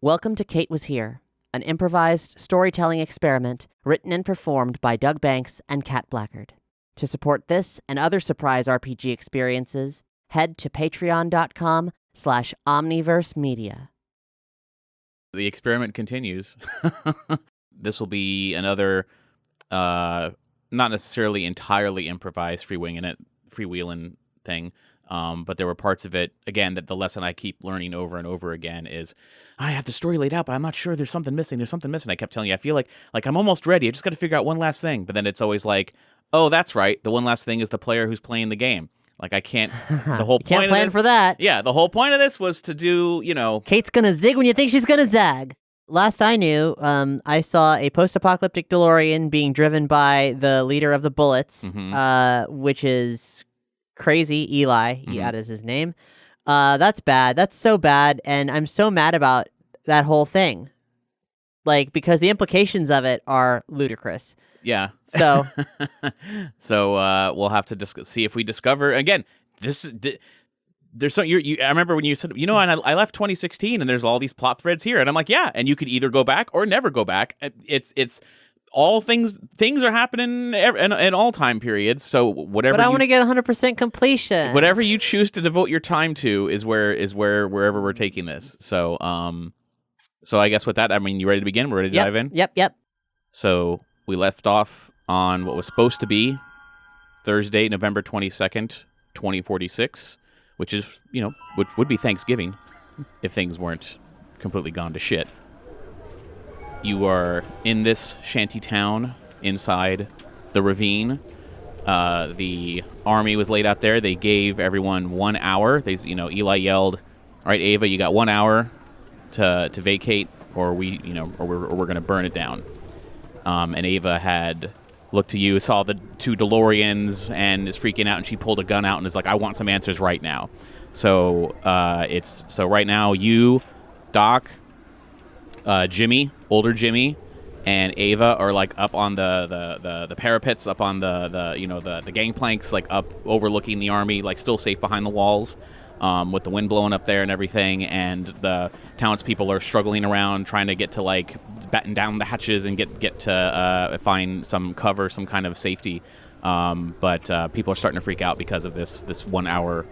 Welcome to Kate Was Here, an improvised storytelling experiment written and performed by Doug Banks and Kat Blackard. To support this and other surprise RPG experiences, head to patreon.com/omniversemedia. The experiment continues. This will be another, not necessarily entirely improvised freewheeling thing. But there were parts of it, again, that the lesson I keep learning over and over again is, I have the story laid out, but I'm not sure, there's something missing. I kept telling you, I feel like I'm almost ready. I just got to figure out one last thing. But then it's always like, oh, that's right. The one last thing is the player who's playing the game. Like, I can't, the whole point can't of plan this, for that. Yeah, the whole point of this was to do, Kate's gonna zig when you think she's gonna zag. Last I knew, I saw a post-apocalyptic DeLorean being driven by the leader of the Bullets, which is crazy. Eli, that is his name. That's bad. That's so bad, and I'm so mad about that whole thing. Like, because the implications of it are ludicrous. Yeah. So, we'll have to see if we discover again. There's some. I remember when you said, and I left 2016, and there's all these plot threads here, and I'm like, yeah, and you could either go back or never go back. It's all things are happening in all time periods. So whatever. But I want to get 100% completion. Whatever you choose to devote your time to is wherever we're taking this. So I guess with that, I mean, you ready to begin? We're ready to dive in. Yep. So we left off on what was supposed to be Thursday, November 22nd, 2046, which is would be Thanksgiving if things weren't completely gone to shit. You are in this shanty town inside the ravine. The army was laid out there. They gave everyone 1 hour. Eli yelled, "All right, Ava, you got 1 hour to vacate, or we're going to burn it down." And Ava had looked to you, saw the two DeLoreans, and is freaking out. And she pulled a gun out and is like, "I want some answers right now." So right now, you, Doc, Jimmy, older Jimmy, and Ava are like up on the parapets, up on the gangplanks, like up overlooking the army, like still safe behind the walls, with the wind blowing up there and everything. And the townspeople are struggling around trying to get to like batten down the hatches and get to find some cover, some kind of safety. But people are starting to freak out because of this 1 hour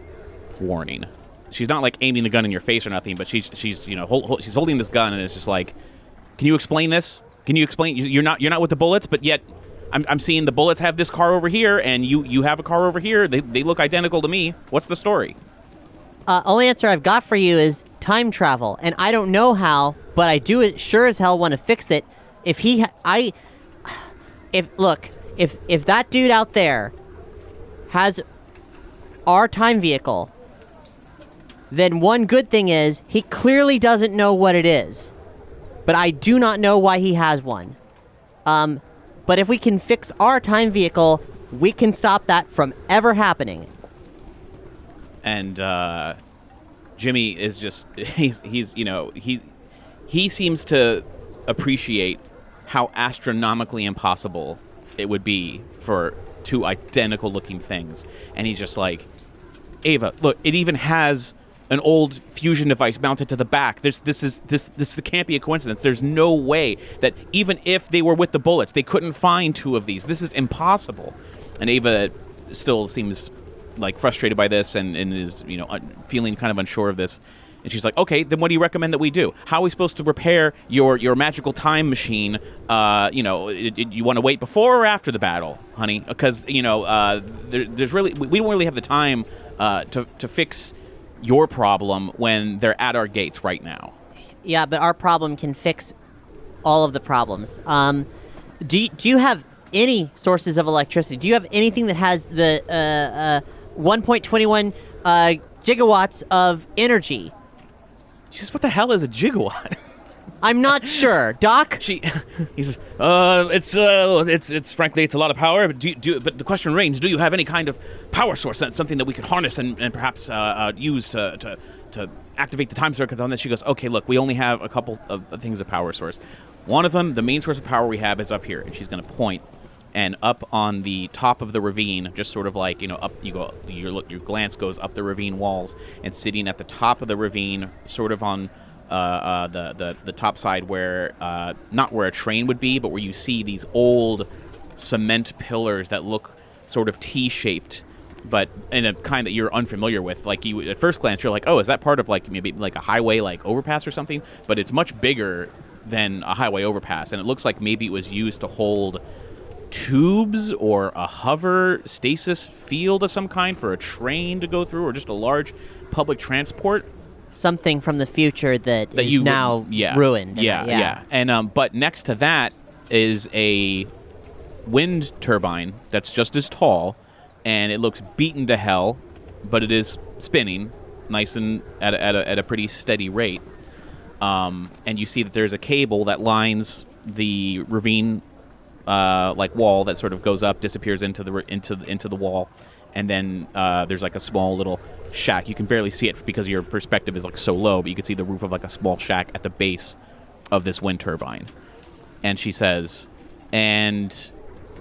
warning. She's not like aiming the gun in your face or nothing, but she's she's holding this gun, and it's just like, can you explain this? Can you explain? You're not with the Bullets, but yet I'm seeing the Bullets have this car over here, and you have a car over here. They look identical to me. What's the story? Only answer I've got for you is time travel, and I don't know how, but I do sure as hell want to fix it. If that dude out there has our time vehicle, then one good thing is he clearly doesn't know what it is. But I do not know why he has one. But if we can fix our time vehicle, we can stop that from ever happening. And Jimmy is just he seems to appreciate how astronomically impossible it would be for two identical looking things. And he's just like, Ava, look, it even has an old fusion device mounted to the back. This can't be a coincidence. There's no way that even if they were with the Bullets, they couldn't find two of these. This is impossible. And Ava still seems like frustrated by this and is feeling kind of unsure of this. And she's like, okay, then what do you recommend that we do? How are we supposed to repair your magical time machine? You want to wait before or after the battle, honey? Because there's really we don't really have the time to fix your problem when they're at our gates right now. Yeah, but our problem can fix all of the problems. Do you have any sources of electricity? Do you have anything that has the 1.21 gigawatts of energy? She says, what the hell is a gigawatt? I'm not sure, Doc. He says, it's frankly, it's a lot of power. But but the question remains: do you have any kind of power source, something that we could harness and perhaps use to activate the time circuits on this? She goes, okay, look, we only have a couple of things of power source. One of them, the main source of power we have, is up here, and she's going to point, and up on the top of the ravine, just sort of like up. You go, your glance goes up the ravine walls, and sitting at the top of the ravine, sort of on the top side where not where a train would be, but where you see these old cement pillars that look sort of T-shaped, but in a kind that you're unfamiliar with. Like you, at first glance, you're like, oh, is that part of like maybe like a highway like overpass or something? But it's much bigger than a highway overpass, and it looks like maybe it was used to hold tubes or a hover stasis field of some kind for a train to go through, or just a large public transport. Something from the future that is now ruined. Yeah. And but next to that is a wind turbine that's just as tall, and it looks beaten to hell, but it is spinning nice and at a pretty steady rate. And you see that there's a cable that lines the ravine like wall that sort of goes up, disappears into the wall, and then there's like a small little shack. You can barely see it because your perspective is like so low, but you can see the roof of like a small shack at the base of this wind turbine. And she says, and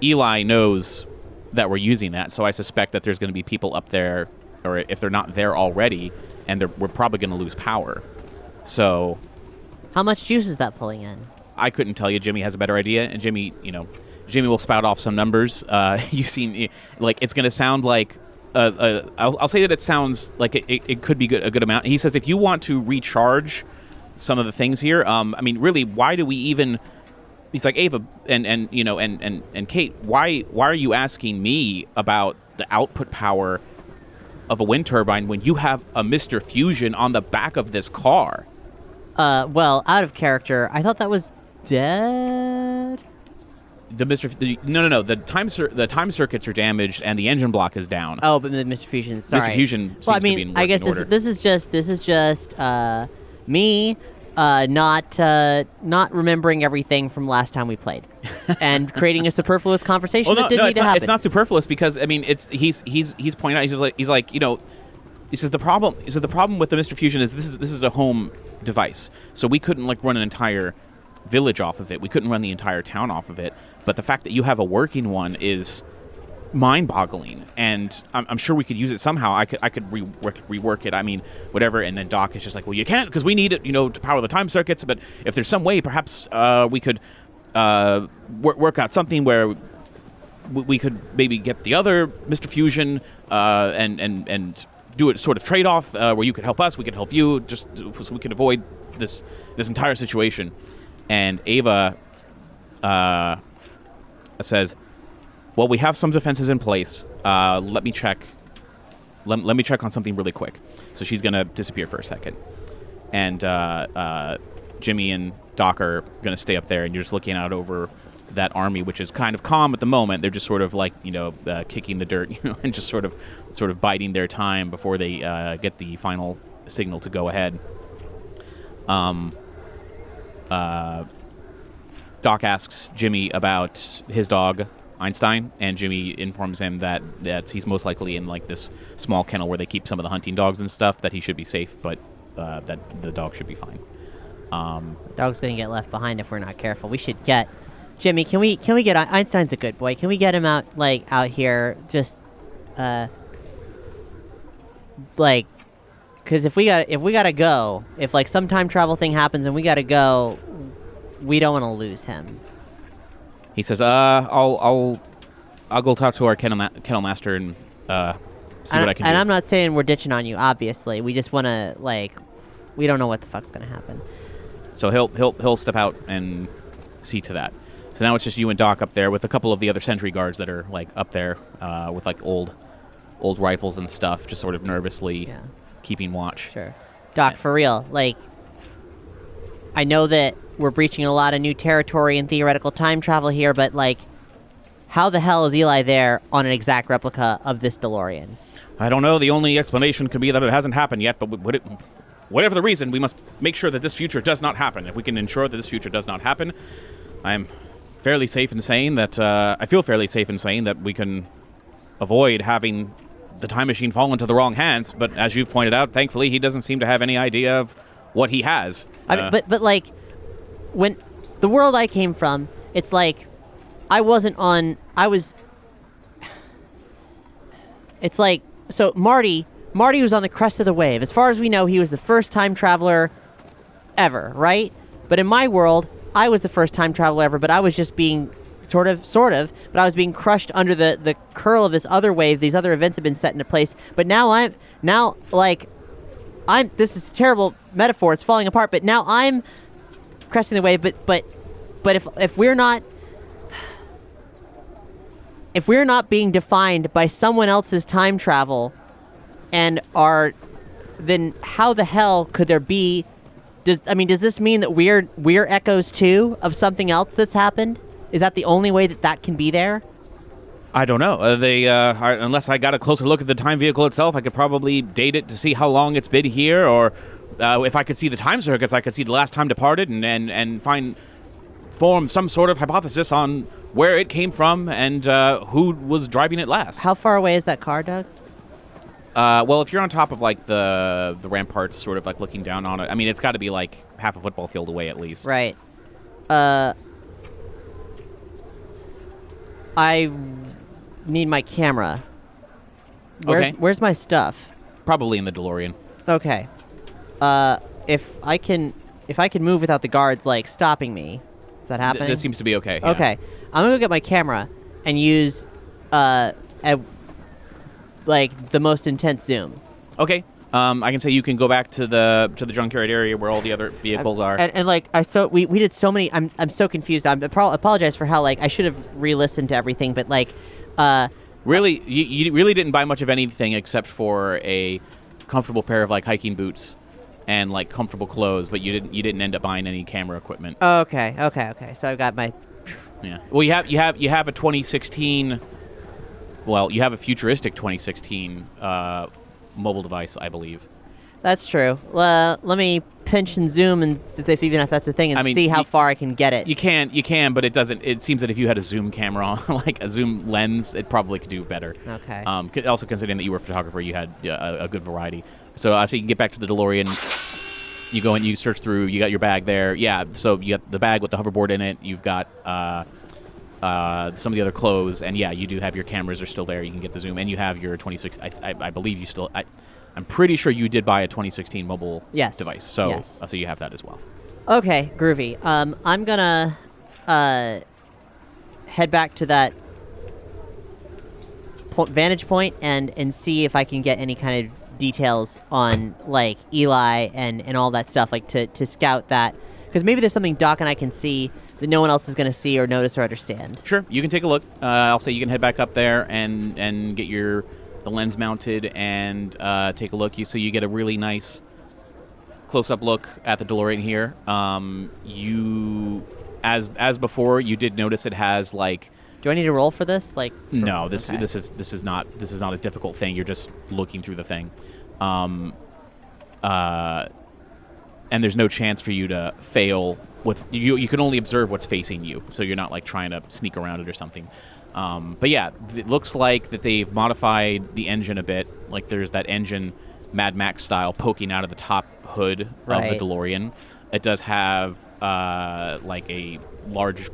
Eli knows that we're using that, so I suspect that there's going to be people up there, or if they're not there already, and we're probably going to lose power. So how much juice is that pulling in? I couldn't tell you. Jimmy has a better idea, and Jimmy will spout off some numbers. You've seen, like, it's going to sound like, I'll say that it sounds like it could be a good amount. He says if you want to recharge some of the things here, I mean, really, why do we even? He's like, Ava and Kate, why are you asking me about the output power of a wind turbine when you have a Mr. Fusion on the back of this car? Well, out of character, I thought that was dead. No. The time circuits are damaged and the engine block is down. Oh, but the Mr. Fusion. Sorry. Mr. Fusion seems to be in working order. This is just me not remembering everything from last time we played and creating a superfluous conversation that didn't need to happen. It's not superfluous because I mean he's pointing out he's like he says the problem with the Mr. Fusion is this is a home device, so we couldn't like run an entire village off of it. We couldn't run the entire town off of it. But the fact that you have a working one is mind-boggling, and I'm sure we could use it somehow. I could rework it. I mean, whatever. And then Doc is just like, well, you can't because we need it, to power the time circuits. But if there's some way, perhaps we could work out something where we could maybe get the other Mr. Fusion and do a sort of trade-off where you could help us, we could help you, just so we could avoid this entire situation. And Ava says, well, we have some defenses in place. Let me check. Let me check on something really quick. So she's going to disappear for a second. And Jimmy and Doc are going to stay up there, and you're just looking out over that army, which is kind of calm at the moment. They're just sort of like, kicking the dirt, and just sort of biding their time before they get the final signal to go ahead. Doc asks Jimmy about his dog, Einstein, and Jimmy informs him that he's most likely in like this small kennel where they keep some of the hunting dogs and stuff, that he should be safe, but that the dog should be fine. Dog's gonna get left behind if we're not careful. We should get Jimmy. Can we get Einstein's a good boy? Can we get him out here? Just because if we gotta go, if like some time travel thing happens and we gotta go, we don't want to lose him. He says, I'll go talk to our kennel master and see what I can do. And I'm not saying we're ditching on you, obviously. We just want to, we don't know what the fuck's going to happen. So he'll step out and see to that. So now it's just you and Doc up there with a couple of the other sentry guards that are, up there with, old rifles and stuff, just sort of nervously keeping watch. Sure. Doc, for real, I know that we're breaching a lot of new territory in theoretical time travel here, but, how the hell is Eli there on an exact replica of this DeLorean? I don't know. The only explanation could be that it hasn't happened yet, but whatever the reason, we must make sure that this future does not happen. If we can ensure that this future does not happen, I'm fairly safe in saying that, I feel fairly safe in saying that we can avoid having the time machine fall into the wrong hands, but as you've pointed out, thankfully, he doesn't seem to have any idea of what he has. But when the world I came from, it's so Marty was on the crest of the wave. As far as we know, he was the first time traveler ever, right? But in my world, I was the first time traveler ever, but I was just being sort of, but I was being crushed under the curl of this other wave. These other events have been set into place. But now this is a terrible metaphor. It's falling apart. But now I'm cresting the wave. But if we're not being defined by someone else's time travel, then how the hell could there be? Does this mean that we're echoes too of something else that's happened? Is that the only way that can be there? I don't know. Unless I got a closer look at the time vehicle itself, I could probably date it to see how long it's been here, or if I could see the time circuits, I could see the last time departed and form some sort of hypothesis on where it came from and who was driving it last. How far away is that car, Doug? Well, if you're on top of like the ramparts, sort of like looking down on it, I mean, it's got to be like half a football field away at least. Right. I need my camera. Where's my stuff? Probably in the DeLorean. Okay. If I can move without the guards like stopping me, is that happening? That seems to be okay. Yeah. Okay. I'm gonna go get my camera and use like the most intense zoom. Okay. I can say you can go back to the junkyard area where all the other vehicles are. And like we did so many. I'm so confused. I apologize for how like I should have re-listened to everything, but like really you really didn't buy much of anything except for a comfortable pair of like hiking boots and like comfortable clothes, but you didn't end up buying any camera equipment. Okay. So I've got my yeah. Well, you have a 2016. Well, you have a futuristic 2016 mobile device, I believe. That's true. Let me pinch and zoom and even if that's a thing and see how far I can get it. You can, but it doesn't. It seems that if you had a zoom camera on, like a zoom lens, it probably could do better. Okay. Also considering that you were a photographer, you had a good variety. So you can get back to the DeLorean. You go and you search through. You got your bag there. Yeah. So you got the bag with the hoverboard in it. You've got some of the other clothes, and yeah, you do have your cameras are still there. You can get the zoom, and you have your 2016. I believe you still. I'm pretty sure you did buy a 2016 mobile device, so so you have that as well. Okay, groovy. I'm gonna head back to that vantage point and see if I can get any kind of details on like Eli and all that stuff, like to scout that, because maybe there's something Doc and I can see that no one else is going to see or notice or understand. Sure, you can take a look. I'll say you can head back up there and get the lens mounted and take a look. So you get a really nice close-up look at the DeLorean here. You, as before, you did notice it has like. Do I need to roll for this? No, this is not a difficult thing. You're just looking through the thing. And there's no chance for you to fail with you can only observe what's facing you, so you're not like trying to sneak around it or something. But yeah, it looks like that they've modified the engine a bit. Like there's that engine Mad Max style poking out of the top hood of the DeLorean. It does have like a large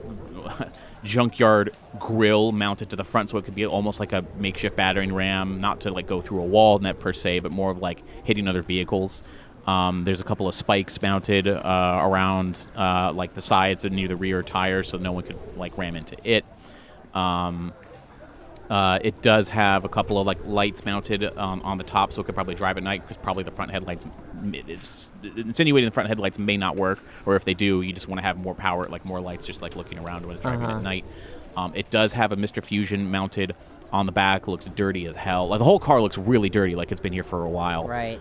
junkyard grill mounted to the front, so it could be almost like a makeshift battering ram, not to like go through a wall net per se, but more of like hitting other vehicles. There's a couple of spikes mounted around like the sides and near the rear tires, so no one could like ram into it. It does have a couple of like lights mounted on the top, so it could probably drive at night, because probably the front headlights, it's insinuating the front headlights may not work, or if they do, you just want to have more power, like more lights just like looking around when it's driving at night. It does have a Mr. Fusion mounted on the back. Looks dirty as hell. Like the whole car looks really dirty, like it's been here for a while. Right.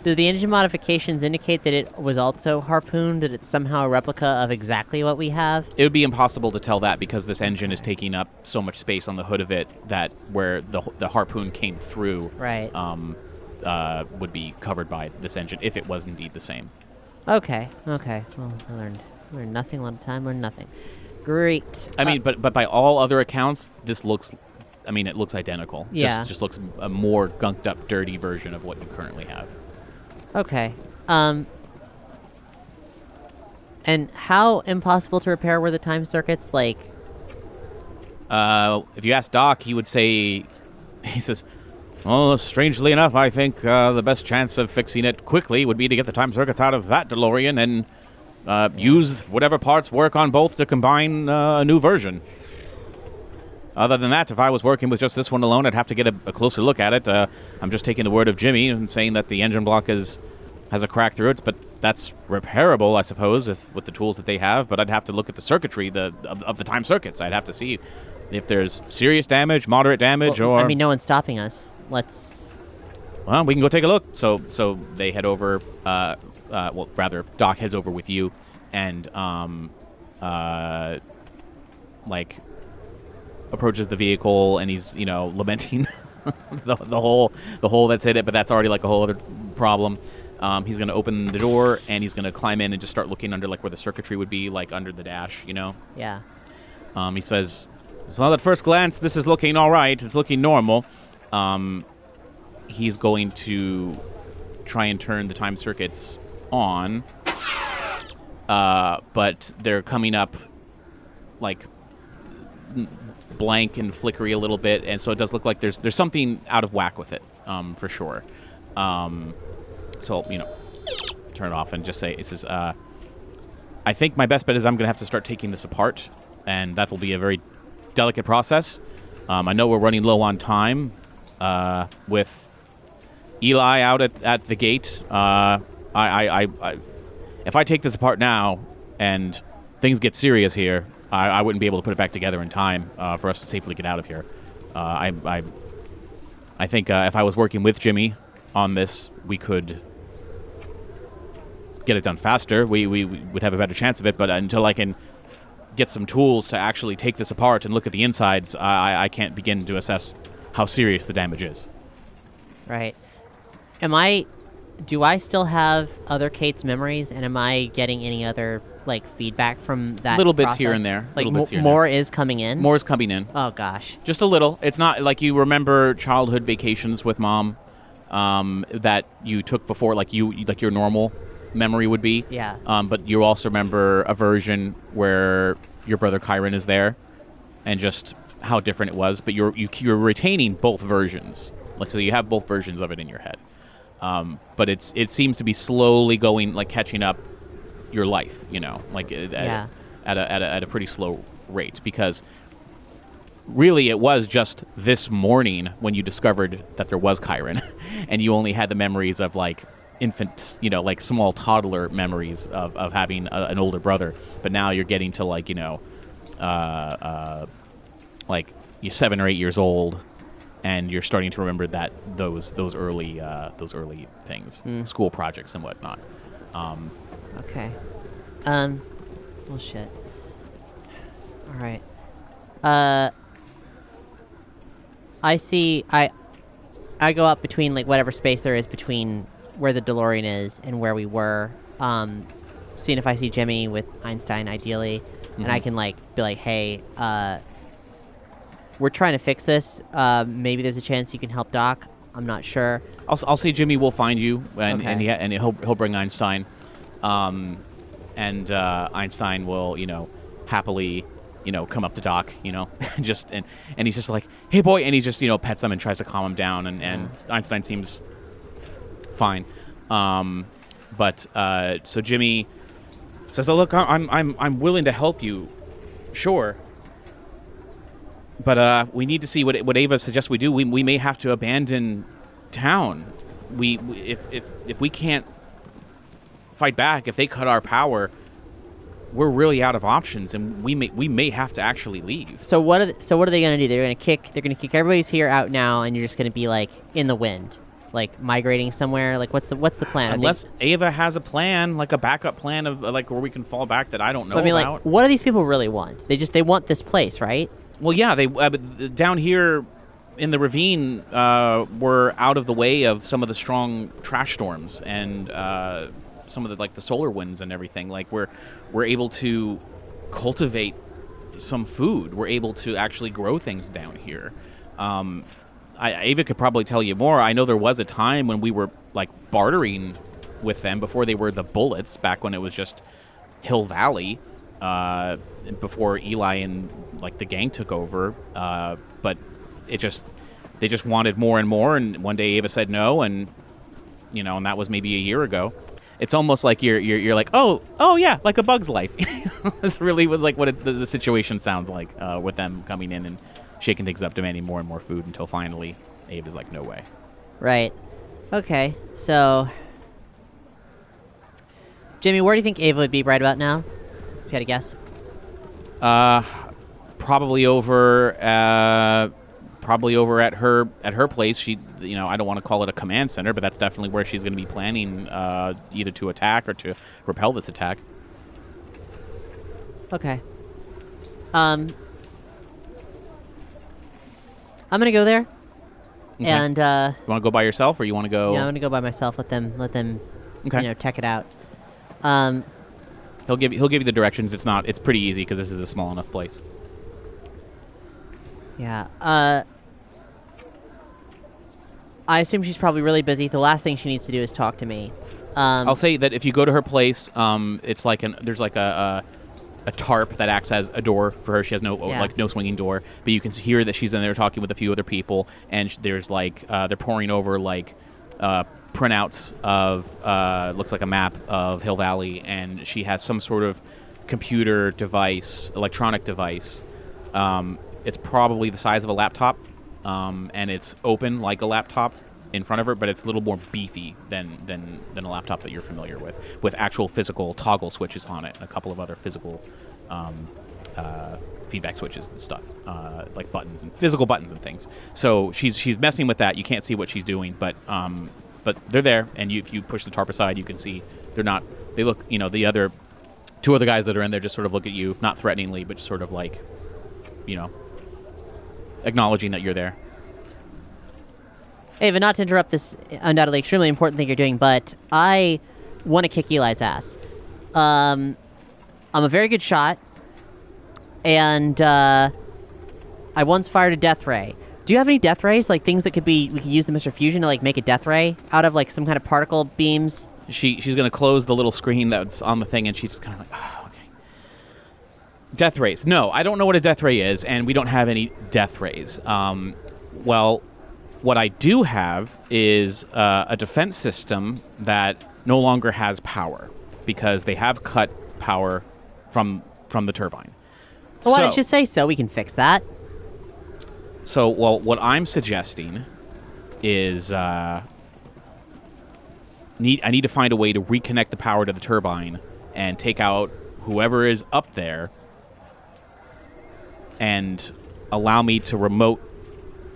Do the engine modifications indicate that it was also harpooned, that it's somehow a replica of exactly what we have? It would be impossible to tell that, because this engine is taking up so much space on the hood of it that where the harpoon came through would be covered by this engine if it was indeed the same. Okay. Well, I learned nothing. A lot of time, learned nothing. Great. I mean, but by all other accounts, this looks, I mean, it looks identical. Yeah. Just looks a more gunked up, dirty version of what you currently have. Okay. And how impossible to repair were the time circuits? Like, if you ask Doc, he would say, he says, Well, strangely enough, I think the best chance of fixing it quickly would be to get the time circuits out of that DeLorean and use whatever parts work on both to combine a new version. Other than that, if I was working with just this one alone, I'd have to get a closer look at it. I'm just taking the word of Jimmy and saying that the engine block has a crack through it, but that's repairable, I suppose, with the tools that they have. But I'd have to look at the circuitry of the time circuits. I'd have to see if there's serious damage, moderate damage, or... I mean, no one's stopping us. Let's... Well, we can go take a look. So they head over, well, rather, Doc heads over with you, and, approaches the vehicle, and he's, lamenting the hole that's in it, but that's already, like, a whole other problem. He's going to open the door, and he's going to climb in and just start looking under, like, where the circuitry would be, like, under the dash, Yeah. He says, well, at first glance, this is looking all right. It's looking normal. He's going to try and turn the time circuits on, but they're coming up, like, blank and flickery a little bit, and so it does look like there's something out of whack with it, for sure. So, turn it off and just say, it says, I think my best bet is I'm going to have to start taking this apart, and that will be a very delicate process. I know we're running low on time with Eli out at the gate. If I take this apart now and things get serious here, I wouldn't be able to put it back together in time for us to safely get out of here. I think if I was working with Jimmy on this, we could get it done faster. We would have a better chance of it, but until I can get some tools to actually take this apart and look at the insides, I can't begin to assess how serious the damage is. Right. Do I still have other Kate's memories, and am I getting any other, like, feedback from that Little bits process? here and there. Like, Little bits here and more there. is coming in? More is coming in. Oh, gosh. Just a little. It's not like you remember childhood vacations with Mom that you took before, like your normal memory would be. Yeah. But you also remember a version where your brother Kyron is there, and just how different it was. But you're retaining both versions. Like, so you have both versions of it in your head. But it seems to be slowly going, like, catching up your life, like at a pretty slow rate, because really it was just this morning when you discovered that there was Kyron, and you only had the memories of, like, infant, like small toddler memories of having an older brother. But now you're getting to, like, like you're 7 or 8 years old, and you're starting to remember that those early things, school projects and whatnot. Okay. Well, shit. All right. I see. I go up between, like, whatever space there is between where the DeLorean is and where we were. Seeing if I see Jimmy with Einstein, ideally, and I can, like, be like, hey, we're trying to fix this. Maybe there's a chance you can help Doc. I'm not sure. I'll say Jimmy will find you, and Okay. and he'll bring Einstein, and Einstein will happily come up to Doc, just and he's just like, hey boy, and he just pets him and tries to calm him down, and Einstein seems fine, but so Jimmy says, look, I'm willing to help you, sure. But we need to see what Ava suggests we do. We may have to abandon town. If we can't fight back, if they cut our power, we're really out of options, and we may have to actually leave. So what are they gonna do? They're gonna kick everybody's here out now, and you're just gonna be, like, in the wind, like, migrating somewhere. Like, what's the plan? Unless Ava has a plan, like a backup plan of, like, where we can fall back that I don't know about. Like, what do these people really want? They want this place, right? Well, yeah, they down here in the ravine, we're out of the way of some of the strong trash storms and some of the, like, the solar winds and everything. Like, we're able to cultivate some food. We're able to actually grow things down here. Ava could probably tell you more. I know there was a time when we were, like, bartering with them before they were the Bullets, back when it was just Hill Valley. Before Eli and, like, the gang took over, but it just they just wanted more and more, and one day Ava said no, and and that was maybe a year ago. It's almost like you're like, oh yeah, like A Bug's Life. This really was like what the situation sounds like with them coming in and shaking things up, demanding more and more food until finally Ava's like, no way. Right. Okay, so Jimmy, where do you think Ava would be right about now? If you had a guess. Probably over at her place. She, I don't want to call it a command center, but that's definitely where she's going to be planning either to attack or to repel this attack. Okay. I'm gonna go there. Okay. And you want to go by yourself, or you want to go? Yeah, I'm gonna go by myself. Let them, okay. Check it out. He'll give you the directions. It's pretty easy because this is a small enough place. Yeah. I assume she's probably really busy. The last thing she needs to do is talk to me. I'll say that if you go to her place, it's like there's like a tarp that acts as a door for her. She has no swinging door, but you can hear that she's in there talking with a few other people, and there's like they're pouring over like printouts of looks like a map of Hill Valley, and she has some sort of computer device, electronic device. It's probably the size of a laptop, and it's open like a laptop in front of her, but it's a little more beefy than a laptop that you're familiar with actual physical toggle switches on it and a couple of other physical feedback switches and stuff, like buttons and physical buttons and things. So she's messing with that. You can't see what she's doing, but they're there, and if you push the tarp aside, you can see they're not. They look, the other two other guys that are in there just sort of look at you, not threateningly, but just sort of like, acknowledging that you're there. Ava, not to interrupt this undoubtedly extremely important thing you're doing, but I want to kick Eli's ass. I'm a very good shot, and I once fired a death ray. Do you have any death rays, like things that we could use the Mr. Fusion to like make a death ray out of, like some kind of particle beams? She's gonna close the little screen that's on the thing, and she's just kind of like, oh, okay. Death rays? No, I don't know what a death ray is, and we don't have any death rays. Well, what I do have is a defense system that no longer has power because they have cut power from the turbine. Well, why didn't you say so? We can fix that. So, what I'm suggesting is I need to find a way to reconnect the power to the turbine and take out whoever is up there and allow me to remote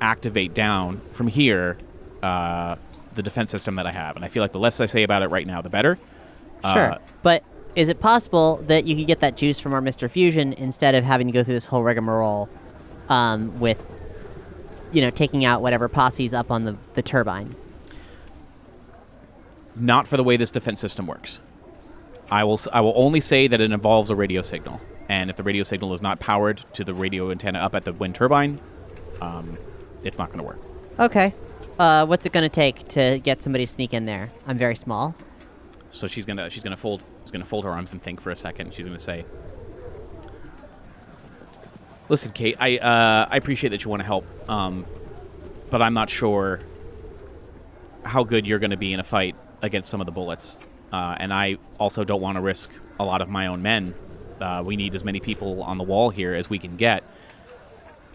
activate down from here the defense system that I have. And I feel like the less I say about it right now, the better. Sure. But is it possible that you could get that juice from our Mr. Fusion instead of having to go through this whole rigmarole with, taking out whatever posse's up on the turbine? Not for the way this defense system works. I will only say that it involves a radio signal. And if the radio signal is not powered to the radio antenna up at the wind turbine, it's not going to work. Okay. What's it going to take to get somebody to sneak in there? I'm very small. So she's gonna fold her arms and think for a second. She's gonna say, "Listen, Kate, I appreciate that you want to help, but I'm not sure how good you're going to be in a fight against some of the bullets, and I also don't want to risk a lot of my own men. We need as many people on the wall here as we can get.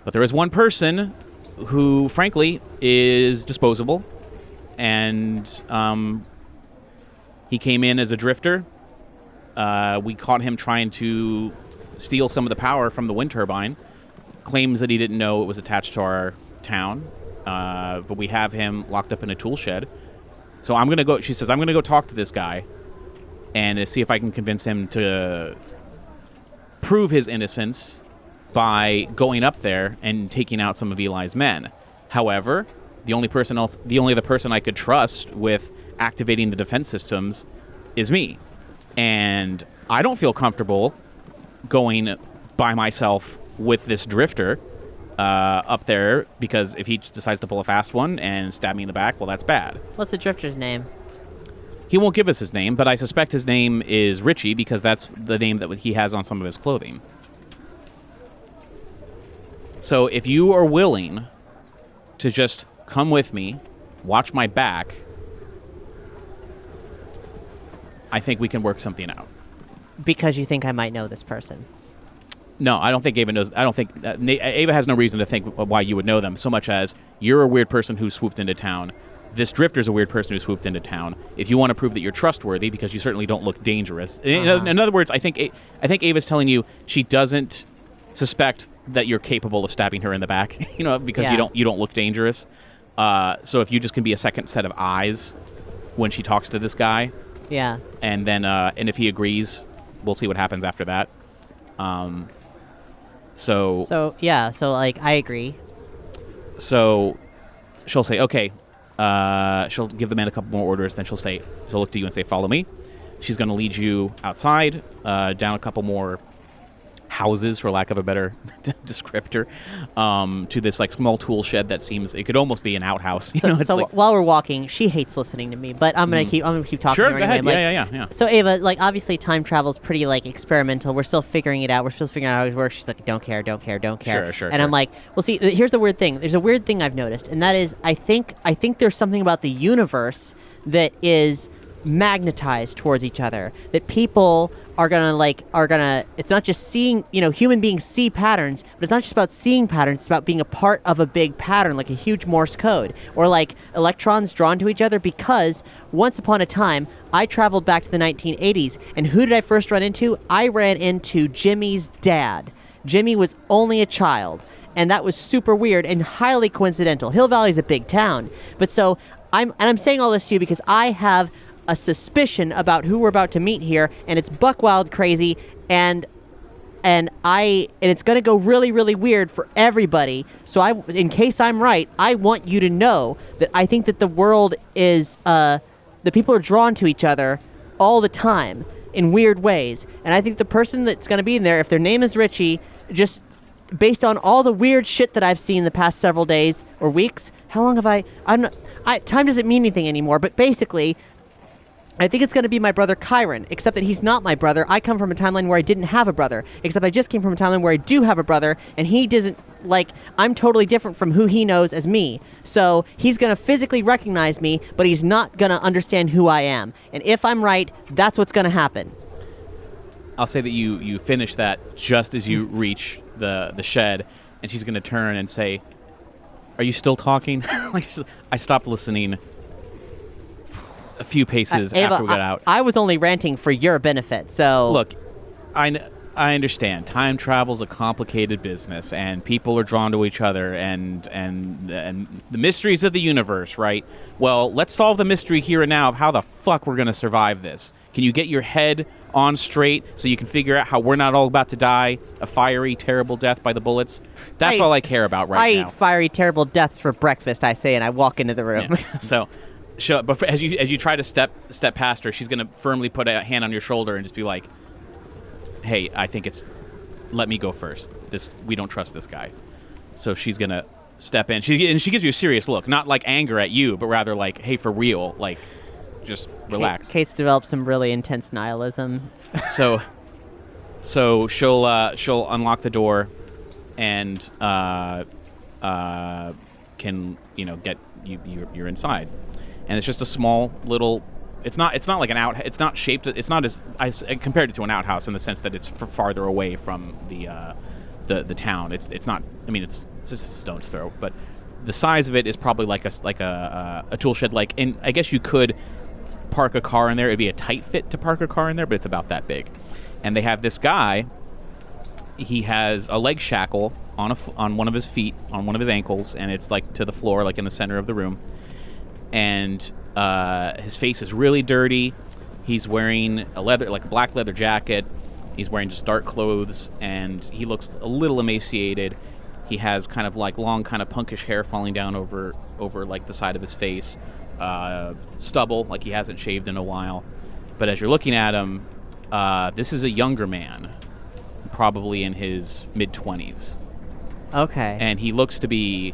But there is one person who, frankly, is disposable, and he came in as a drifter. We caught him trying to steal some of the power from the wind turbine. Claims that he didn't know it was attached to our town, but we have him locked up in a tool shed. So I'm gonna go. She says I'm gonna go talk to this guy and see if I can convince him to prove his innocence by going up there and taking out some of Eli's men. However, the only other person I could trust with activating the defense systems is me. And I don't feel comfortable going by myself with this drifter up there, because if he decides to pull a fast one and stab me in the back, well, that's bad. What's the drifter's name? He won't give us his name, but I suspect his name is Richie, because that's the name that he has on some of his clothing. So if you are willing to just come with me, watch my back, I think we can work something out. Because you think I might know this person. No, I don't think Ava knows. I don't think Ava has no reason to think why you would know them so much as you're a weird person who swooped into town. This drifter's a weird person who swooped into town. If you want to prove that you're trustworthy, because you certainly don't look dangerous. In other words, I think Ava's telling you she doesn't suspect that you're capable of stabbing her in the back. Because you don't look dangerous. So if you just can be a second set of eyes when she talks to this guy. Yeah. And then and if he agrees, we'll see what happens after that. So I agree. So she'll say, okay. She'll give the man a couple more orders. Then she'll look to you and say, follow me. She's going to lead you outside, down a couple more houses, for lack of a better descriptor, to this like small tool shed that seems it could almost be an outhouse. While we're walking, she hates listening to me, but I'm gonna keep talking sure, to her go anyway. Ahead. Yeah. So Ava, like obviously time travel's pretty like experimental. We're still figuring it out. We're still figuring out how it works. She's like, don't care. Sure. And I'm like, well, see, here's the weird thing. There's a weird thing I've noticed, and that is, I think there's something about the universe that is magnetized towards each other, that people are gonna it's not just seeing, human beings see patterns, but it's not just about seeing patterns, it's about being a part of a big pattern, like a huge Morse code, or like electrons drawn to each other, because once upon a time I traveled back to the 1980s, and who did I first run into? I ran into Jimmy's dad. Jimmy was only a child, and that was super weird and highly coincidental. Hill Valley's a big town, but so I'm saying all this to you because I have a suspicion about who we're about to meet here, and it's buck wild crazy, and it's going to go really, really weird for everybody. So in case I'm right, I want you to know that I think that the world is the people are drawn to each other all the time in weird ways, and I think the person that's going to be in there, if their name is Richie, just based on all the weird shit that I've seen in the past several days or weeks. How long have time doesn't mean anything anymore, but basically I think it's going to be my brother Kyron, except that he's not my brother. I come from a timeline where I didn't have a brother, except I just came from a timeline where I do have a brother, and he doesn't, I'm totally different from who he knows as me. So he's going to physically recognize me, but he's not going to understand who I am. And if I'm right, that's what's going to happen. I'll say that you finish that just as you reach the shed, and she's going to turn and say, are you still talking? I stopped listening a few paces Ava, after we got out. I was only ranting for your benefit, so... Look, I understand. Time travel's a complicated business, and people are drawn to each other, and the mysteries of the universe, right? Well, let's solve the mystery here and now of how the fuck we're going to survive this. Can you get your head on straight so you can figure out how we're not all about to die a fiery, terrible death by the bullets? That's all I care about right now. I eat fiery, terrible deaths for breakfast, I say, and I walk into the room. Yeah. So... But as you try to step past her, she's going to firmly put a hand on your shoulder and just be like, hey, I think let me go first. We don't trust this guy. So she's going to step in. She gives you a serious look, not like anger at you, but rather like, hey, for real, like, just relax. Kate's developed some really intense nihilism. So she'll unlock the door and can get you're inside. And it's just a small little. It's not like an out. It's not shaped. It's not as compared it to an outhouse in the sense that it's farther away from the town. It's not. I mean, it's just a stone's throw. But the size of it is probably like a tool shed. And I guess you could park a car in there. It'd be a tight fit to park a car in there, but it's about that big. And they have this guy. He has a leg shackle on one of his feet, on one of his ankles, and it's like to the floor, like in the center of the room. And his face is really dirty. He's wearing a black leather jacket. He's wearing just dark clothes, and he looks a little emaciated. He has kind of like long, kind of punkish hair falling down over like the side of his face. Stubble, like he hasn't shaved in a while. But as you're looking at him, this is a younger man, probably in his mid-20s. Okay. And he looks to be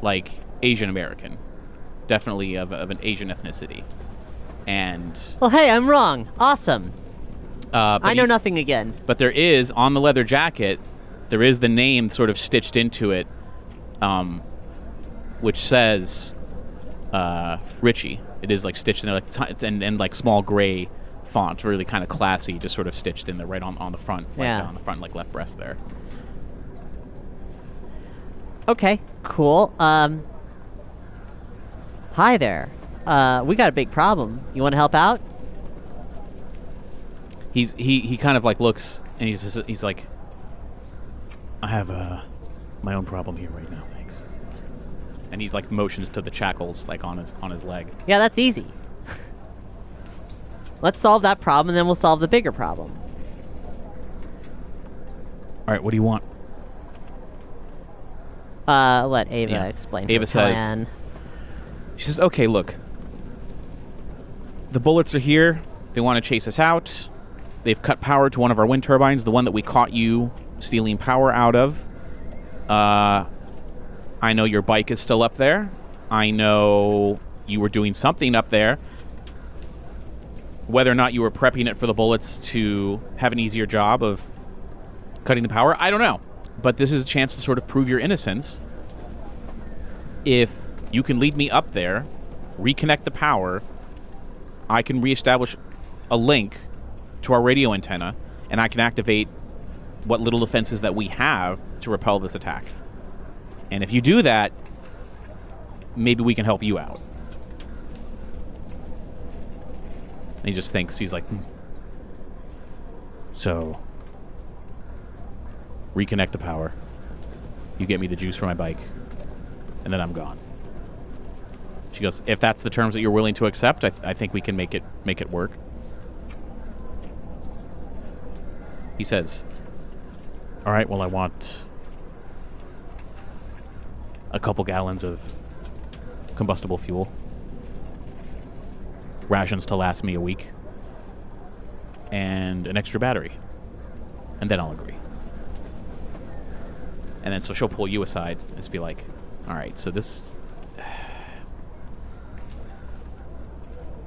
like Asian American. Definitely of an Asian ethnicity. And well, hey, I'm wrong. Awesome. I know nothing again. But there is, on the leather jacket, there is the name sort of stitched into it. which says Richie. It is like stitched in there, like and like small gray font, really kind of classy, just sort of stitched in there right on the front, on the front, like left breast there. Okay, cool. Hi there. We got a big problem. You want to help out? He kind of like looks and he's like, I have my own problem here right now, thanks. And he's like motions to the shackles like on his leg. Yeah, that's easy. Let's solve that problem and then we'll solve the bigger problem. All right, what do you want? Let Ava explain. Ava says, she says, okay, look. The bullets are here. They want to chase us out. They've cut power to one of our wind turbines, the one that we caught you stealing power out of. I know your bike is still up there. I know you were doing something up there. Whether or not you were prepping it for the bullets to have an easier job of cutting the power, I don't know. But this is a chance to sort of prove your innocence. If you can lead me up there, reconnect the power, I can reestablish a link to our radio antenna, and I can activate what little defenses that we have to repel this attack. And if you do that, maybe we can help you out. And he just thinks, he's like, So, reconnect the power. You get me the juice for my bike, and then I'm gone. She goes, if that's the terms that you're willing to accept, I think we can make it work. He says, all right, well, I want a couple gallons of combustible fuel, rations to last me a week, and an extra battery. And then I'll agree. And then so she'll pull you aside and just be like, all right, so this...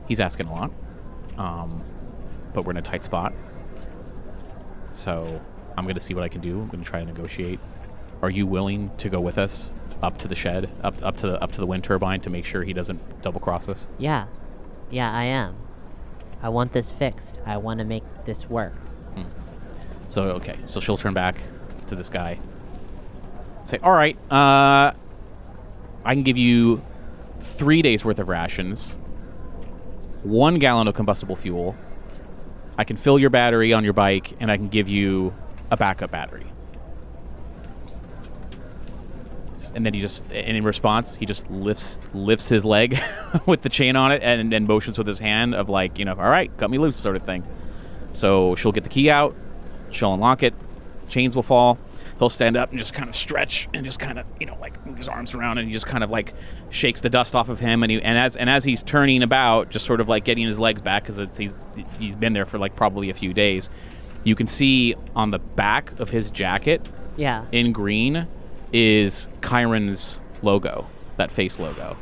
He's asking a lot, but we're in a tight spot. So I'm going to see what I can do. I'm going to try to negotiate. Are you willing to go with us up to the shed, up to the wind turbine to make sure he doesn't double cross us? Yeah, I am. I want this fixed. I want to make this work. So okay, so she'll turn back to this guy and say, all right, I can give you 3 days worth of rations, 1 gallon of combustible fuel. I can fill your battery on your bike, and I can give you a backup battery. And then and in response, he just lifts his leg with the chain on it and motions with his hand of like, all right, cut me loose sort of thing. So she'll get the key out, she'll unlock it, chains will fall, he'll stand up and just kind of stretch and just kind of, like move his arms around, and he just kind of like shakes the dust off of him, and as he's turning about, just sort of like getting his legs back because he's been there for like probably a few days. You can see on the back of his jacket, in green, is Kyron's logo, that face logo.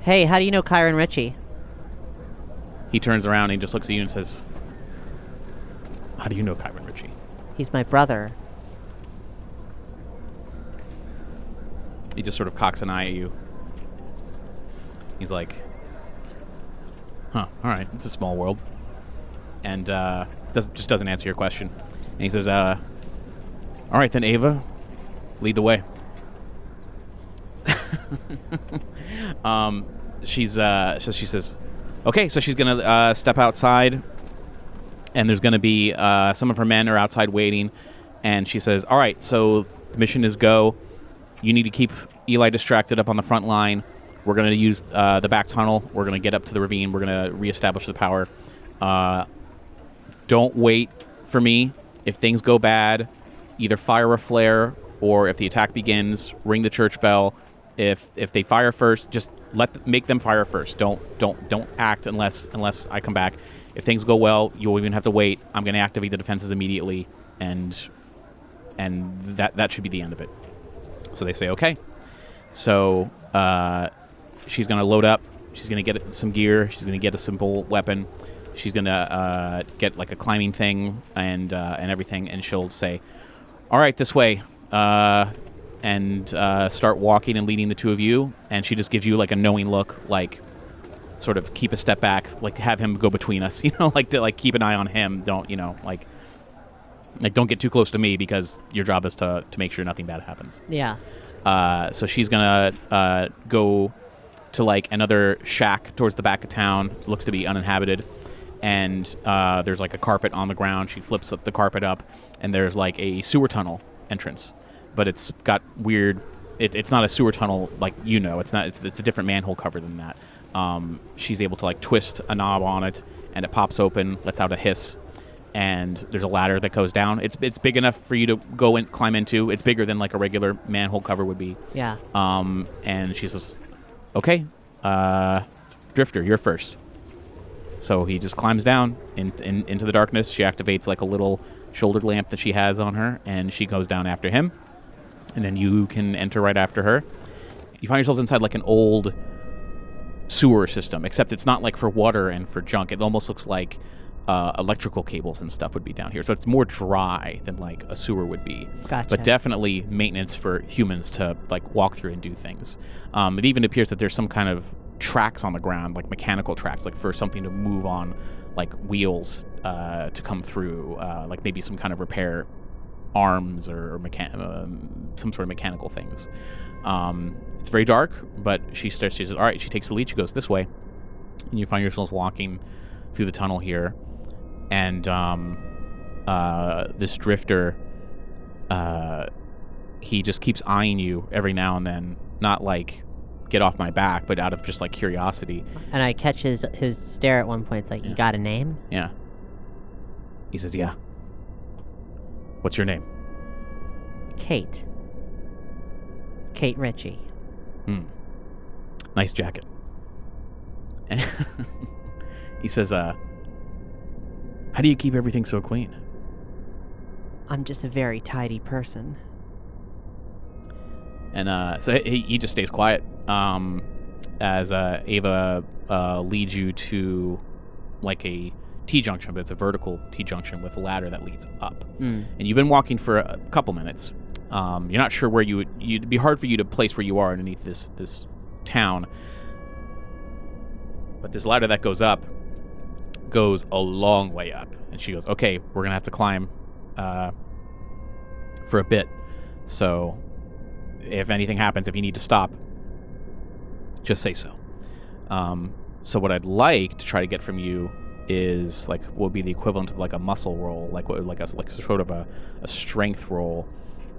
Hey, how do you know Kyron Ritchie? He turns around and he just looks at you and says, how do you know Kyron Ritchie? He's my brother. He just sort of cocks an eye at you. He's like, all right, it's a small world. And just doesn't answer your question. And he says, all right then, Ava, lead the way. So she says, okay, so she's gonna step outside, and there's gonna be some of her men are outside waiting, and she says, all right, so the mission is go. You need to keep Eli distracted up on the front line. We're gonna use the back tunnel. We're gonna get up to the ravine. We're gonna reestablish the power. Don't wait for me. If things go bad, either fire a flare, or if the attack begins, ring the church bell. If they fire first, just make them fire first. Don't act unless I come back. If things go well, you'll even have to wait. I'm going to activate the defenses immediately, and that should be the end of it. So they say okay. So she's going to load up. She's going to get some gear. She's going to get a simple weapon. She's going to get like a climbing thing and everything, and she'll say, all right, this way. and start walking and leading the two of you. And she just gives you like a knowing look, like sort of keep a step back, like have him go between us, like to like keep an eye on him. Don't, like don't get too close to me because your job is to make sure nothing bad happens. Yeah. So she's going to go to like another shack towards the back of town. It looks to be uninhabited. And there's like a carpet on the ground. She flips up the carpet up, and there's like a sewer tunnel entrance. But it's got weird... It's not a sewer tunnel like It's not. It's a different manhole cover than that. She's able to like twist a knob on it, and it pops open, lets out a hiss, and there's a ladder that goes down. It's big enough for you to go and climb into. It's bigger than like a regular manhole cover would be. Yeah. And she says, "Okay, Drifter, you're first." So he just climbs down into the darkness. She activates like a little shoulder lamp that she has on her, and she goes down after him. And then you can enter right after her. You find yourselves inside like an old sewer system, except it's not like for water and for junk. It almost looks like electrical cables and stuff would be down here. So it's more dry than like a sewer would be. Gotcha. But definitely maintenance for humans to like walk through and do things. It even appears that there's some kind of tracks on the ground, like mechanical tracks, like for something to move on, like wheels to come through, like maybe some kind of repair arms or some sort of mechanical things. It's very dark, but she says, all right, she takes the lead, she goes this way, and you find yourselves walking through the tunnel here, and this drifter, he just keeps eyeing you every now and then, not like get off my back, but out of just like curiosity. And I catch his stare at one point. It's like, You got a name? Yeah. He says, yeah. What's your name? Kate. Kate Ritchie. Nice jacket. And he says, how do you keep everything so clean? I'm just a very tidy person. And so he just stays quiet as Ava leads you to like a T-junction, but it's a vertical T-junction with a ladder that leads up. And you've been walking for a couple minutes. You're not sure where it'd be hard for you to place where you are underneath this town. But this ladder that goes up goes a long way up. And she goes, okay, we're going to have to climb for a bit. So if anything happens, if you need to stop, just say so. So what I'd like to try to get from you is like what would be the equivalent of like a muscle roll, like sort of a strength roll.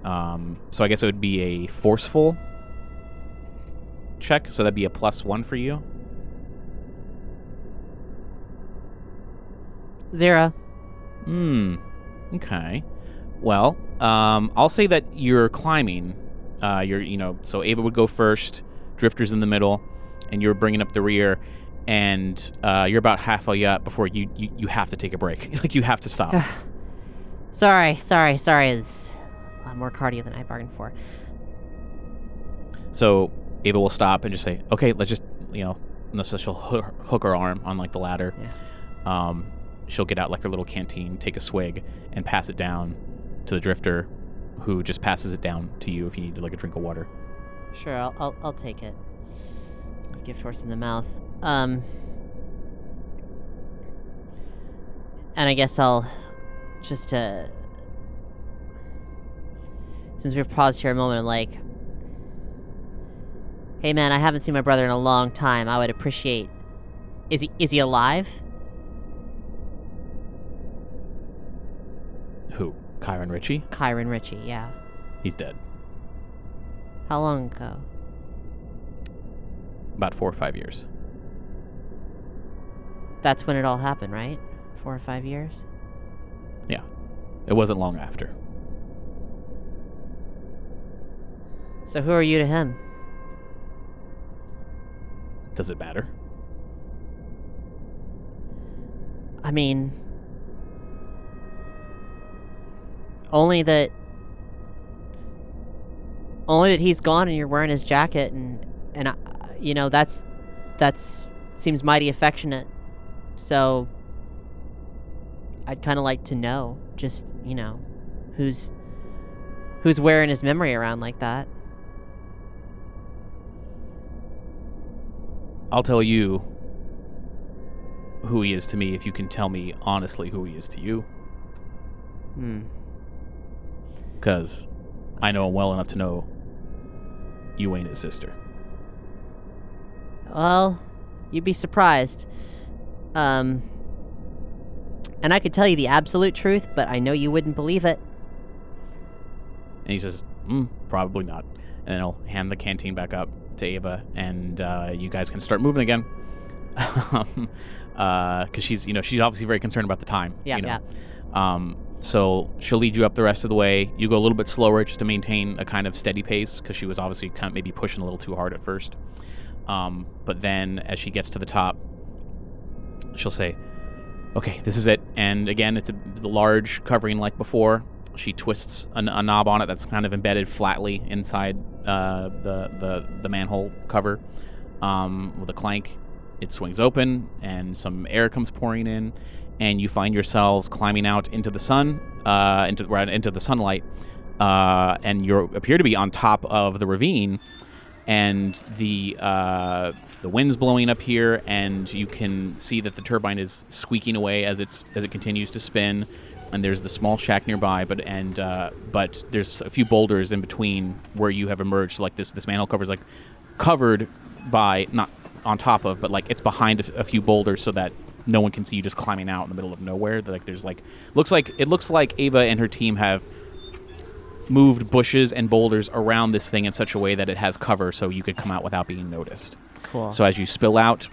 So I guess it would be a forceful check. So that'd be a +1 for you. 0. Okay. Well, I'll say that you're climbing. So Ava would go first, Drifter's in the middle, and you're bringing up the rear, and you're about halfway up before you have to take a break. Like, you have to stop. Sorry. It's a lot more cardio than I bargained for. So Ava will stop and just say, okay, let's just, unless she'll hook her arm on, like, the ladder. Yeah. She'll get out, like, her little canteen, take a swig, and pass it down to the Drifter, who just passes it down to you if you need, like, a drink of water. Sure, I'll take it. Gift horse in the mouth. And I guess I'll just since we've paused here a moment, I'm like, hey man, I haven't seen my brother in a long time. I would appreciate. Is he alive? Who? Kyron Ritchie? Kyron Ritchie, yeah. He's dead. How long ago? About 4 or 5 years. That's when it all happened, right? 4 or 5 years? Yeah. It wasn't long after. So who are you to him? Does it matter? I mean, only that he's gone and you're wearing his jacket, and that's seems mighty affectionate. So I'd kind of like to know, just, who's who's wearing his memory around like that. I'll tell you who he is to me if you can tell me honestly who he is to you. Because I know him well enough to know you ain't his sister. Well, you'd be surprised. And I could tell you the absolute truth, but I know you wouldn't believe it. And he says, probably not. And then he'll hand the canteen back up to Ava, and you guys can start moving again. Because she's obviously very concerned about the time. Yeah. So she'll lead you up the rest of the way. You go a little bit slower just to maintain a kind of steady pace, because she was obviously kind of maybe pushing a little too hard at first. But then as she gets to the top, she'll say, okay, this is it. And again, it's the large covering like before. She twists a knob on it that's kind of embedded flatly inside the manhole cover. With a clank, it swings open, and some air comes pouring in, and you find yourselves climbing out into the sun, into the sunlight, and you appear to be on top of the ravine, and the wind's blowing up here, and you can see that the turbine is squeaking away as it continues to spin. And there's the small shack nearby, but there's a few boulders in between where you have emerged. Like this manhole cover is like covered by, not on top of, but like it's behind a few boulders so that no one can see you just climbing out in the middle of nowhere. Like there's like it looks like Ava and her team have moved bushes and boulders around this thing in such a way that it has cover, so you could come out without being noticed. Cool. So as you spill out,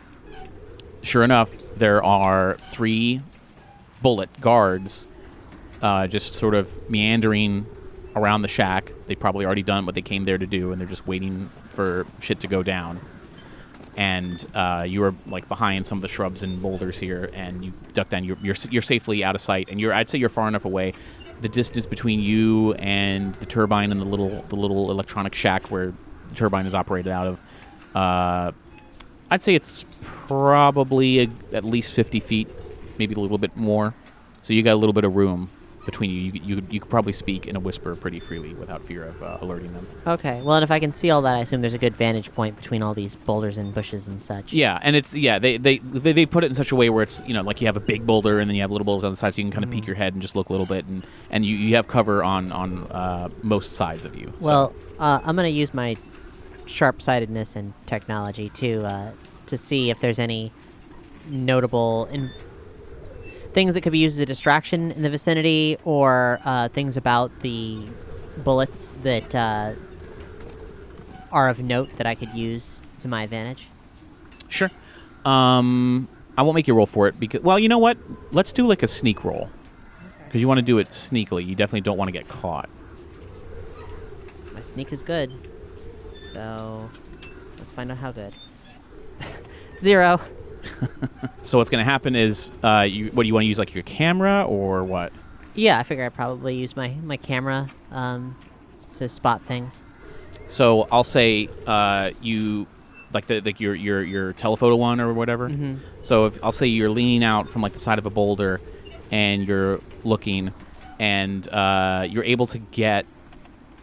sure enough, there are 3 bullet guards. Just sort of meandering around the shack. They've probably already done what they came there to do, and they're just waiting for shit to go down. And you are like behind some of the shrubs and boulders here, and you duck down. You're safely out of sight, and I'd say you're far enough away. The distance between you and the turbine and the little electronic shack where the turbine is operated out of, I'd say it's probably at least 50 feet, maybe a little bit more. So you got a little bit of room between you. You could probably speak in a whisper pretty freely without fear of alerting them. Okay. Well, and if I can see all that, I assume there's a good vantage point between all these boulders and bushes and such. Yeah, and they put it in such a way where it's like you have a big boulder and then you have little boulders on the side, so you can kind of peek your head and just look a little bit, and you have cover on most sides of you. Well, I'm gonna use my sharp-sightedness and technology to see if there's any notable things that could be used as a distraction in the vicinity, or things about the bullets that are of note that I could use to my advantage. Sure. I won't make you roll for it because, well, you know what? Let's do like a sneak roll, because you want to do it sneakily. You definitely don't want to get caught. My sneak is good, so let's find out how good. 0. So what's going to happen is, what do you want to use, like your camera or what? Yeah, I figure I'd probably use my camera to spot things. So I'll say you like your telephoto one or whatever. Mm-hmm. So I'll say you're leaning out from like the side of a boulder, and you're looking, and you're able to get.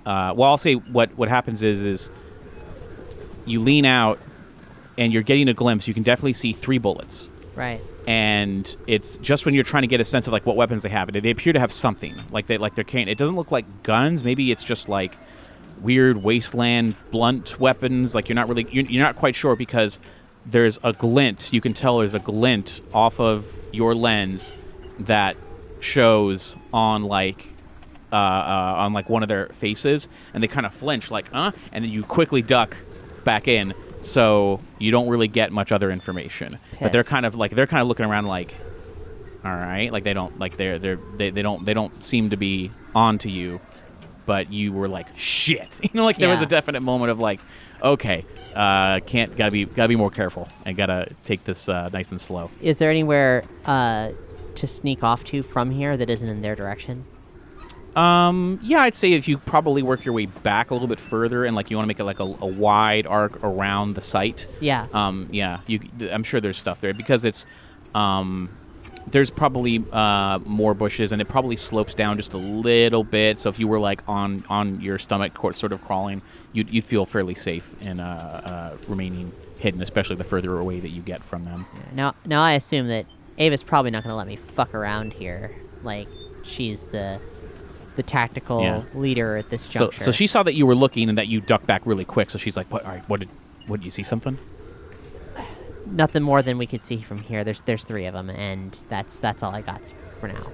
I'll say what happens is you lean out. And you're getting a glimpse. You can definitely see 3 bullets. Right. And it's just when you're trying to get a sense of like what weapons they have. They appear to have something like they're carrying. It doesn't look like guns. Maybe it's just like weird wasteland blunt weapons. Like you're not quite sure, because there's a glint. You can tell there's a glint off of your lens that shows on like one of their faces, and they kind of flinch like and then you quickly duck back in. So you don't really get much other information, but they're kind of looking around like, all right, like they don't seem to be onto you, but you were like, shit, there was a definite moment of like, okay, gotta be more careful and gotta take this nice and slow. Is there anywhere to sneak off to from here that isn't in their direction? Yeah, I'd say if you probably work your way back a little bit further, and like you want to make it like a wide arc around the site. Yeah. Yeah. I'm sure there's stuff there, because it's, there's probably more bushes, and it probably slopes down just a little bit. So if you were like on your stomach, sort of crawling, you'd feel fairly safe in remaining hidden, especially the further away that you get from them. Yeah, now I assume that Ava's probably not going to let me fuck around here. Like, she's the tactical leader at this juncture. So she saw that you were looking and that you ducked back really quick. So she's like, "What? All right, what did you see? Something?" Nothing more than we could see from here. There's 3 of them, and that's all I got for now.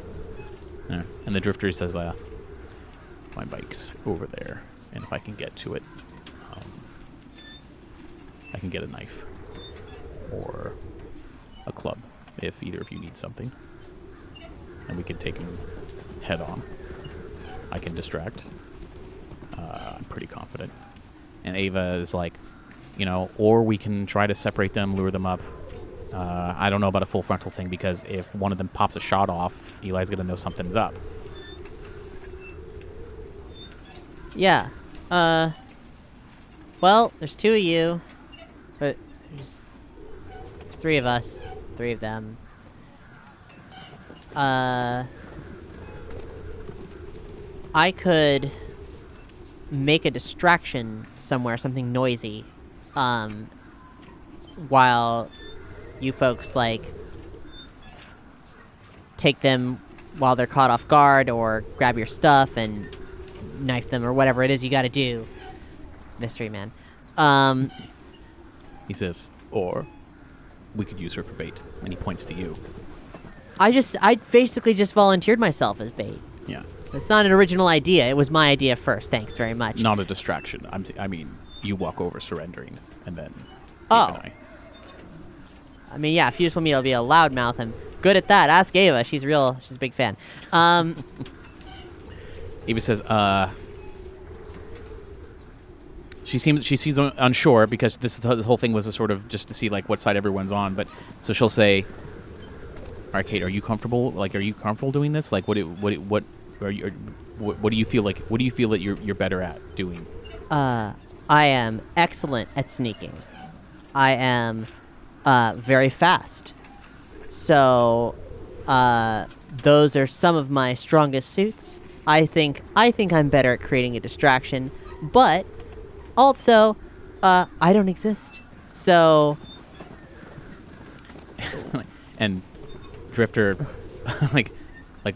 Yeah. And the drifter says, "My bike's over there, and if I can get to it, I can get a knife or a club if either of you need something, and we can take him head on. I can distract. I'm pretty confident." And Ava is like, or we can try to separate them, lure them up. I don't know about a full frontal thing, because if one of them pops a shot off, Eli's going to know something's up. Yeah. Well, there's 2 of you. But there's 3 of us. 3 of them. I could make a distraction somewhere, something noisy, while you folks, like, take them while they're caught off guard, or grab your stuff and knife them, or whatever it is you gotta do. Mystery man. He says, or we could use her for bait. And he points to you. I basically just volunteered myself as bait. Yeah. It's not an original idea. It was my idea first. Thanks very much. Not a distraction. I mean, you walk over surrendering, and then keep Oh. an eye. I mean, yeah, if you just want me to be a loudmouth, I'm good at that. Ask Ava. She's a big fan. Ava says, she seems unsure, because this whole thing was a sort of just to see like what side everyone's on. But so she'll say, "All right, Kate, are you comfortable? Like, are you comfortable doing this? Like, what do you feel like? What do you feel that you're better at doing?" I am excellent at sneaking. I am very fast. So those are some of my strongest suits. I think I'm better at creating a distraction, but also I don't exist. So and Drifter like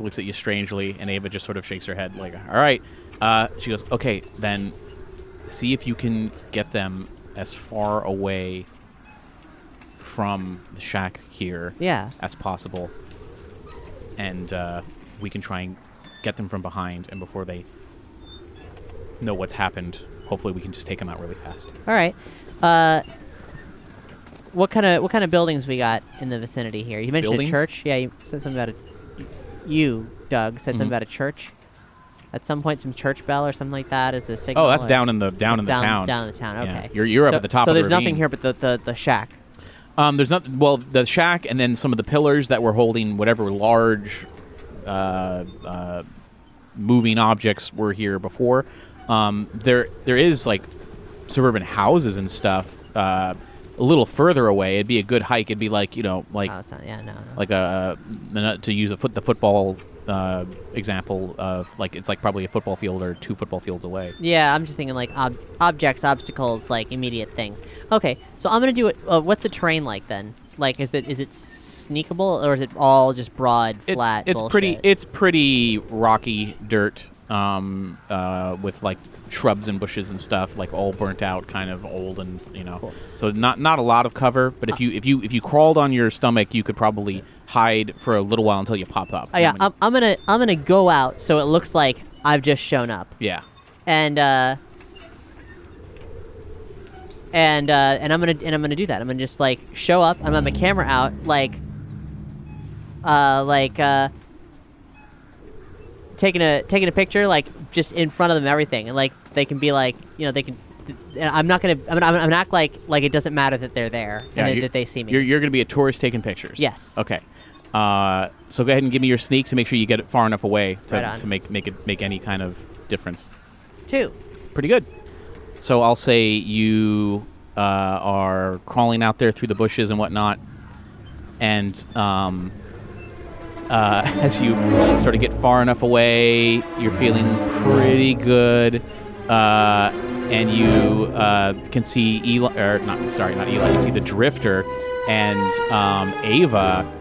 looks at you strangely, and Ava just sort of shakes her head like, "All right." She goes, "Okay, then see if you can get them as far away from the shack here as possible, and we can try and get them from behind, and before they know what's happened, hopefully we can just take them out really fast." All right. What kind of buildings we got in the vicinity here? You mentioned Buildings? a church. Yeah, you said something about Doug said something about a church. At some point, some church bell or something like that is a signal. Oh, that's down in the town. Down in the town. Yeah. Okay. You're up at the top. So of the there's nothing ravine. here but the shack. There's nothing. Well, the shack, and then some of the pillars that were holding whatever large moving objects were here before. There is like suburban houses and stuff. A little further away, it'd be a good hike. It'd be like Oh, it's not, yeah, no. like to use the football example of like it's like probably a football field or 2 football fields away. Yeah, I'm just thinking like objects, obstacles, like immediate things. Okay, so I'm gonna do it. What's the terrain like then? Like, is it sneakable, or is it all just broad, flat? It's bullshit? pretty rocky dirt, with like shrubs and bushes and stuff, like all burnt out, kind of old, and Cool. So not a lot of cover. But if you crawled on your stomach, you could probably hide for a little while until you pop up. Yeah, I'm gonna go out so it looks like I've just shown up. Yeah. And I'm gonna do that. I'm gonna just like show up. I'm gonna have my camera out, taking a picture, like just in front of them, everything, and like they can be like, they can. I'm gonna act like it doesn't matter that they're there and that they see me. You're gonna be a tourist taking pictures. Yes. Okay. So go ahead and give me your sneak to make sure you get it far enough away to make any kind of difference. 2. Pretty good. So I'll say you are crawling out there through the bushes and whatnot, and as you sort of get far enough away, you're feeling pretty good. And you can see not Eli. You see the Drifter and Ava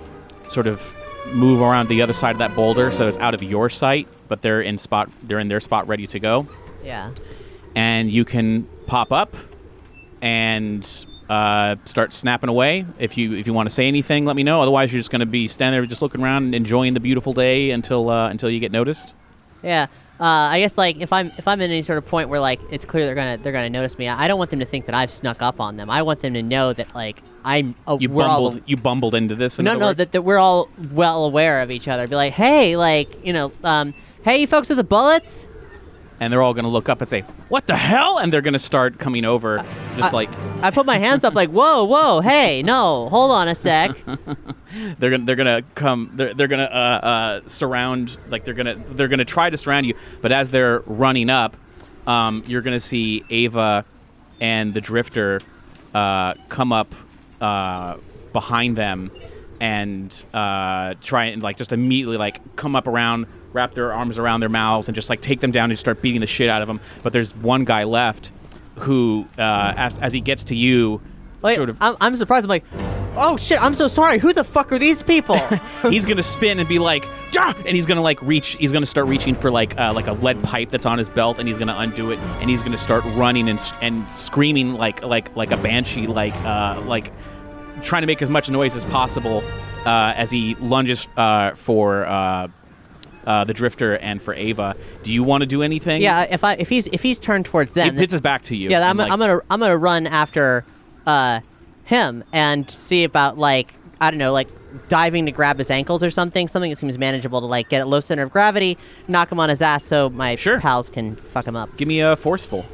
sort of move around the other side of that boulder, so it's out of your sight, but they're in their spot, ready to go. Yeah. And you can pop up and start snapping away. If you want to say anything, let me know. Otherwise, you're just going to be standing there, just looking around and enjoying the beautiful day until you get noticed. Yeah. I guess like if I'm in any sort of point where like it's clear they're gonna notice me, I don't want them to think that I've snuck up on them. I want them to know that like You bumbled into this. That we're all well aware of each other. Be like, hey, like hey, you folks with the bullets. And they're all going to look up and say, "What the hell?" And they're going to start coming over, I put my hands up, like, whoa, hey, no, hold on a sec. They're gonna come. They're gonna surround. Like they're gonna try to surround you. But as they're running up, you're gonna see Ava and the Drifter come up behind them and try and like just immediately like come up around, wrap their arms around their mouths, and just like take them down and start beating the shit out of them. But there's one guy left who, as he gets to you, like, sort of. I'm surprised. I'm like, oh shit! I'm so sorry. Who the fuck are these people? He's gonna spin and be like, "Gah!" And he's gonna like reach. He's gonna start reaching for like a lead pipe that's on his belt, and he's gonna undo it, and he's gonna start running and screaming like a banshee, like trying to make as much noise as possible as he lunges for the Drifter and for Ava. Do you want to do anything? Yeah, if he's turned towards them, he pits his back to you. Yeah, I'm gonna run after him and see about like I don't know, like diving to grab his ankles or something that seems manageable to like get a low center of gravity, knock him on his ass so my pals can fuck him up. Give me a forceful.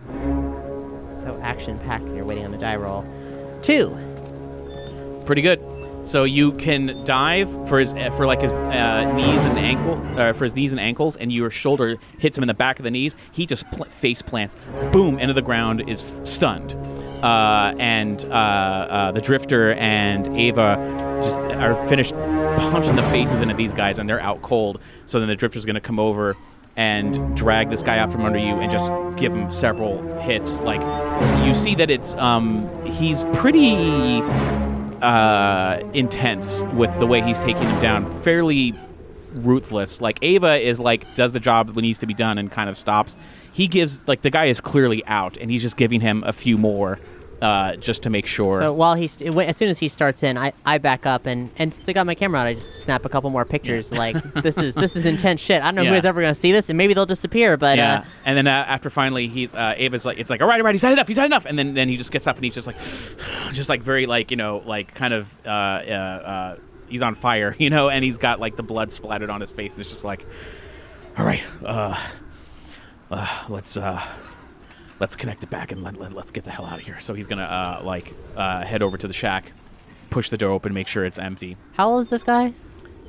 So action packed. You're waiting on the die roll. 2. Pretty good. So you can dive for his knees and ankles, and your shoulder hits him in the back of the knees. He just face plants, boom, into the ground, is stunned. And the Drifter and Ava just are finished punching the faces into these guys, and they're out cold. So then the Drifter's going to come over and drag this guy out from under you and just give him several hits. Like, you see that it's he's pretty intense with the way he's taking him down, fairly ruthless. Like Ava is like does the job that needs to be done and kind of stops. He gives like the guy is clearly out, and he's just giving him a few more just to make sure. So while as soon as he starts in, I back up and stick out my camera out. I just snap a couple more pictures. Like this is intense shit. I don't know who's ever gonna see this, and maybe they'll disappear. But and then after finally he's Ava's like, it's like all right, he's had enough, and then he just gets up and he's just like very like like kind of he's on fire, and he's got like the blood splattered on his face, and it's just like, all right, let's connect it back and let's get the hell out of here. So he's gonna head over to the shack, push the door open, make sure it's empty. How old is this guy?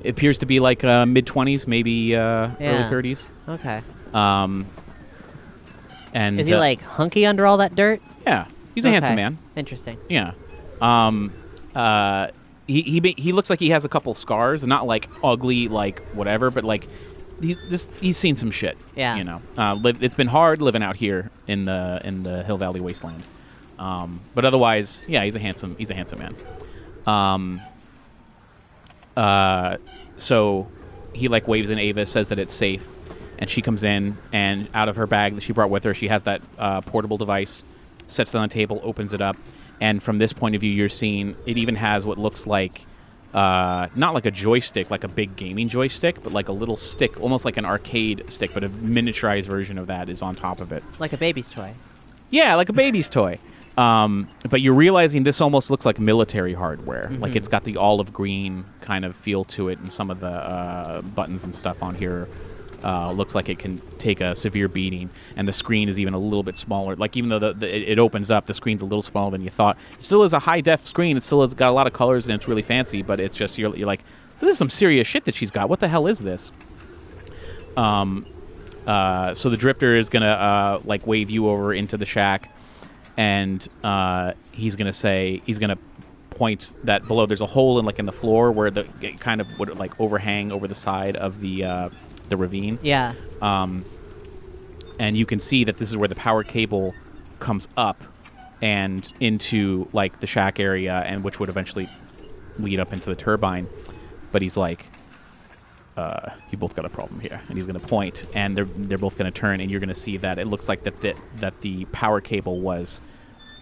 It appears to be like mid-20s, maybe early 30s. Okay. And is he like hunky under all that dirt? Yeah, he's a handsome man. Interesting. Yeah. He looks like he has a couple scars, not like ugly, like whatever, but like he's seen some shit. Yeah. It's been hard living out here in the Hill Valley wasteland. But otherwise, yeah, he's a handsome man. So he like waves in Ava, says that it's safe, and she comes in, and out of her bag that she brought with her, she has that portable device, sets it on the table, opens it up, and from this point of view, you're seeing it even has what looks like not like a joystick, like a big gaming joystick, but like a little stick, almost like an arcade stick, but a miniaturized version of that is on top of it. Like a baby's toy. Yeah, like a baby's toy. But you're realizing this almost looks like military hardware. Mm-hmm. Like it's got the olive green kind of feel to it, and some of the buttons and stuff on here looks like it can take a severe beating, and the screen is even a little bit smaller. Like even though it opens up, the screen's a little smaller than you thought. It still is a high-def screen. It still has got a lot of colors, and it's really fancy, but it's just, you're like, so this is some serious shit that she's got. What the hell is this? So the Drifter is going to like wave you over into the shack, and he's going to point that below there's a hole in the floor where it kind of would like overhang over the side of the ravine. Yeah. And you can see that this is where the power cable comes up and into like the shack area, and which would eventually lead up into the turbine. But he's like, you both got a problem here, and he's going to point, and they're both going to turn, and you're going to see that it looks like that the power cable was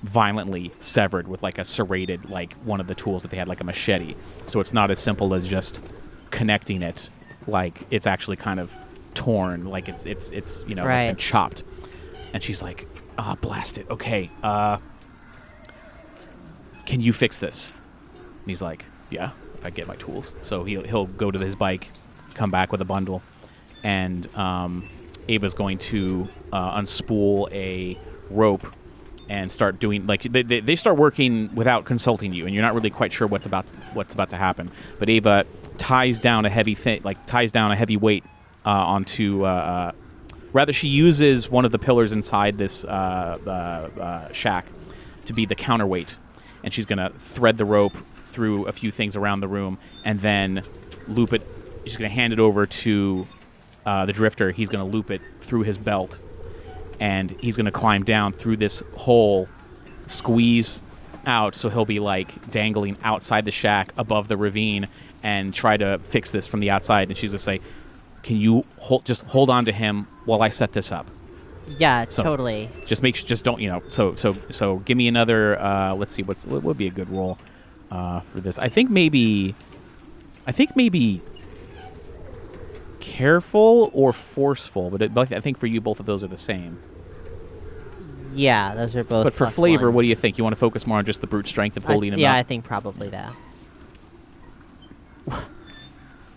violently severed with like a serrated, like one of the tools that they had, like a machete. So it's not as simple as just connecting it. Like it's actually kind of torn, like it's right. been chopped. And she's like, blast it. Okay, can you fix this? And he's like, yeah, if I get my tools. So he'll go to his bike, come back with a bundle, and Ava's going to unspool a rope and start doing, like, they start working without consulting you, and you're not really quite sure what's about to happen. But Ava ties down a heavy weight onto. Rather, she uses one of the pillars inside this shack to be the counterweight, and she's gonna thread the rope through a few things around the room, and then loop it. She's gonna hand it over to the drifter. He's gonna loop it through his belt, and he's going to climb down through this hole, squeeze out, so he'll be like dangling outside the shack above the ravine, and try to fix this from the outside. And she's going to say, can you hold on to him while I set this up? Yeah, so totally. Just don't, so give me another, let's see, what would be a good roll for this. I think maybe careful or forceful, but I think for you both of those are the same. Yeah, those are both. But for flavor, what do you think? You want to focus more on just the brute strength of holding him up? Yeah, I think probably that.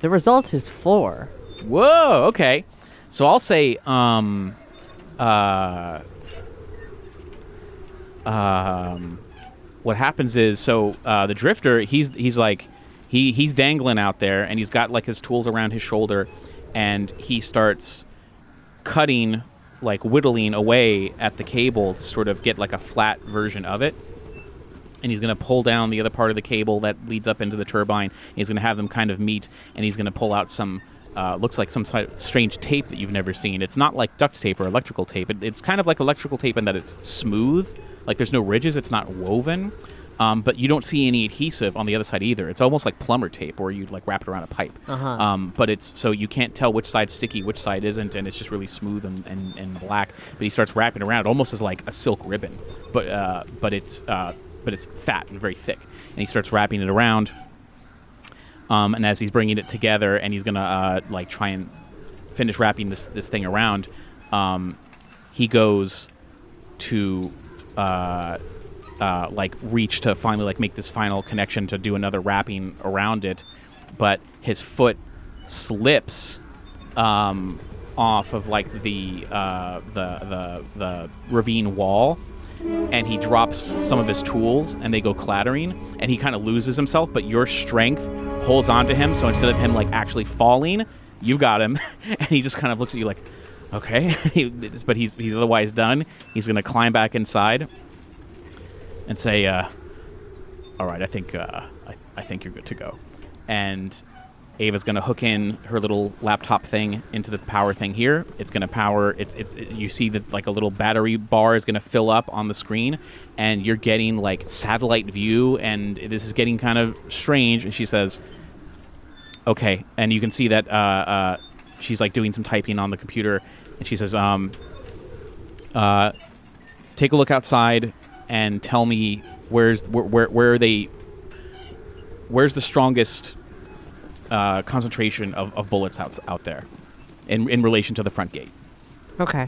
The result is 4. Whoa, okay. So I'll say what happens is, so the drifter, he's like he's dangling out there, and he's got like his tools around his shoulder, and he starts cutting, like whittling away at the cable to sort of get like a flat version of it. And he's going to pull down the other part of the cable that leads up into the turbine. He's going to have them kind of meet, and he's going to pull out some, looks like some strange tape that you've never seen. It's not like duct tape or electrical tape. It's kind of like electrical tape in that it's smooth. Like there's no ridges. It's not woven. But you don't see any adhesive on the other side either. It's almost like plumber tape, where you like wrap it around a pipe. But it's so you can't tell which side's sticky, which side isn't, and it's just really smooth and black. But he starts wrapping it around, almost as like a silk ribbon, but it's fat and very thick. And he starts wrapping it around. And as he's bringing it together, and he's gonna like try and finish wrapping this thing around, he goes to like reach to finally like make this final connection to do another wrapping around it, but his foot slips off of like the ravine wall, and he drops some of his tools, and they go clattering, and he kind of loses himself, but your strength holds on to him, so instead of him like actually falling, you got him. And he just kind of looks at you like, okay. But he's otherwise done. He's gonna climb back inside and say, all right, I think you're good to go. And Ava's going to hook in her little laptop thing into the power thing here. It's going to power, you see that like a little battery bar is going to fill up on the screen, and you're getting like satellite view, and this is getting kind of strange. And she says, okay. And you can see that she's like doing some typing on the computer, and she says, take a look outside and tell me where's the strongest concentration of bullets out there in relation to the front gate. Okay.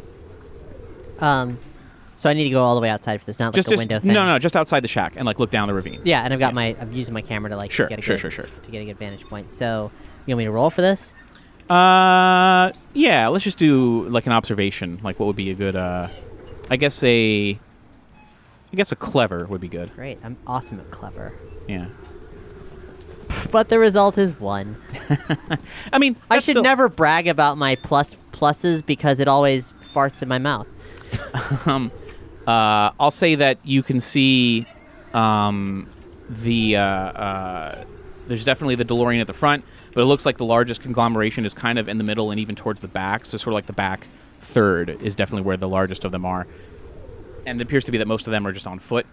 So I need to go all the way outside for this, not like the window thing. No, just outside the shack and like look down the ravine. Yeah, and I'm using my camera to like to get a good vantage point. So you want me to roll for this? Yeah, let's just do like an observation. Like what would be a good I guess a clever would be good. Great. I'm awesome at clever. Yeah. But the result is 1. I mean, I should never brag about my pluses because it always farts in my mouth. I'll say that you can see there's definitely the DeLorean at the front, but it looks like the largest conglomeration is kind of in the middle and even towards the back. So sort of like the back third is definitely where the largest of them are. And it appears to be that most of them are just on foot,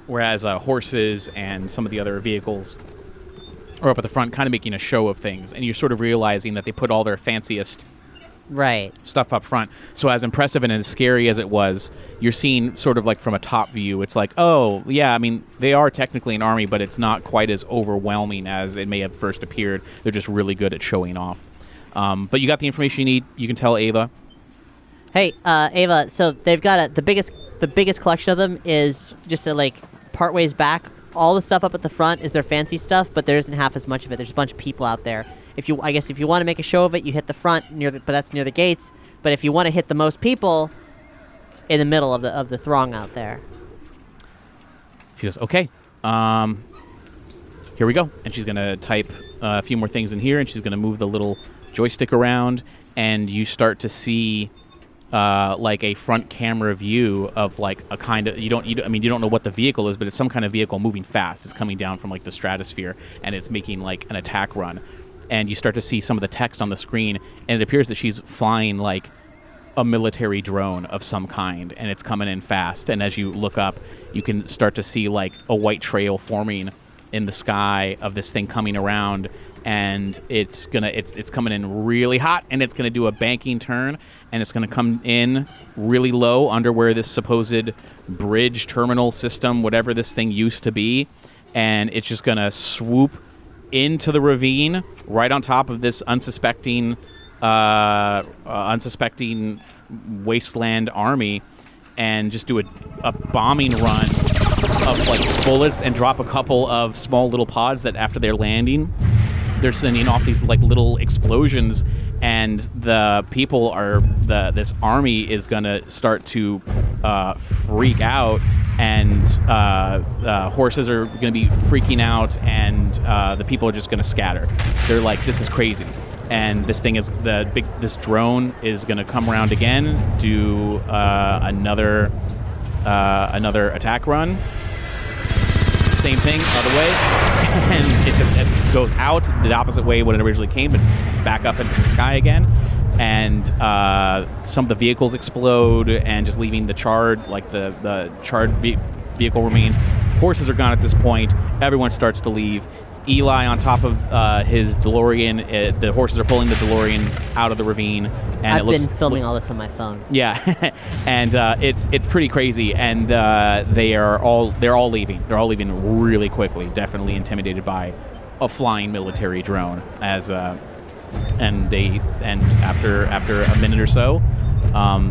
whereas horses and some of the other vehicles are up at the front kind of making a show of things. And you're sort of realizing that they put all their fanciest stuff up front. So as impressive and as scary as it was, you're seeing sort of like from a top view, it's like, oh, yeah, I mean, they are technically an army, but it's not quite as overwhelming as it may have first appeared. They're just really good at showing off. But you got the information you need. You can tell Ava. Hey, Ava, so they've got the biggest collection of them is just like part ways back. All the stuff up at the front is their fancy stuff, but there isn't half as much of it. There's a bunch of people out there. If you want to make a show of it, you hit the front but that's near the gates. But if you want to hit the most people, in the middle of the throng out there. She goes, okay, here we go. And she's gonna type a few more things in here, and she's gonna move the little joystick around, and you start to see like a front camera view of like a kind of you don't know what the vehicle is, but it's some kind of vehicle moving fast. It's coming down from like the stratosphere, and it's making like an attack run. And you start to see some of the text on the screen, and it appears that she's flying like a military drone of some kind, and it's coming in fast. And as you look up, you can start to see like a white trail forming in the sky of this thing coming around, and it's coming in really hot, and it's gonna do a banking turn, and it's gonna come in really low under where this supposed bridge terminal system, whatever this thing used to be, and it's just gonna swoop into the ravine right on top of this unsuspecting wasteland army, and just do a bombing run of like bullets and drop a couple of small little pods that after they're landing, they're sending off these like little explosions, and the people this army is gonna start to freak out, and horses are gonna be freaking out, and the people are just gonna scatter. They're like, this is crazy. And this thing is this drone is gonna come around again, do another attack run. Same thing, other way, and it goes out the opposite way when it originally came. It's back up into the sky again, and some of the vehicles explode, and just leaving the charred vehicle remains. Horses are gone at this point. Everyone starts to leave. Eli on top of his DeLorean. The horses are pulling the DeLorean out of the ravine. And I've been filming all this on my phone. Yeah, and it's pretty crazy. And they're all leaving. They're all leaving really quickly. Definitely intimidated by a flying military drone. After a minute or so,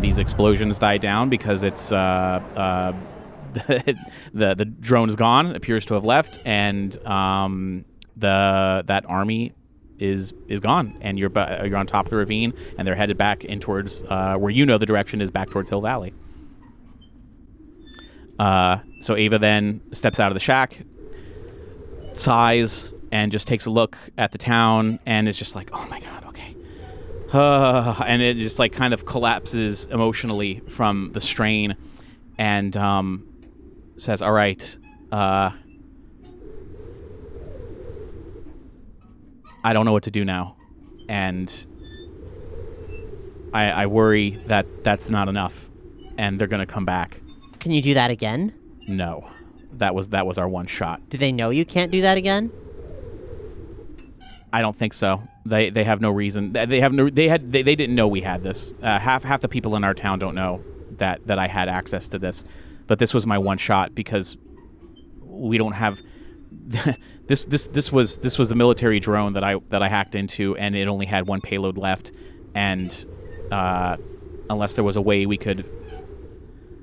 these explosions die down because it's the drone is gone, appears to have left, and that army is gone, and you're on top of the ravine, and they're headed back in towards where the direction is back towards Hill Valley. So Ava then steps out of the shack, sighs, and just takes a look at the town, and is just like, oh my god, okay. And it just like kind of collapses emotionally from the strain, and says, all right, I don't know what to do now, and I worry that that's not enough, and they're going to come back. Can you do that again? No. That was our one shot. Do they know you can't do that again? I don't think so. They have no reason. They didn't know we had this. Half the people in our town don't know that I had access to this. But this was my one shot because we don't have this was a military drone that I hacked into, and it only had one payload left, and unless there was a way we could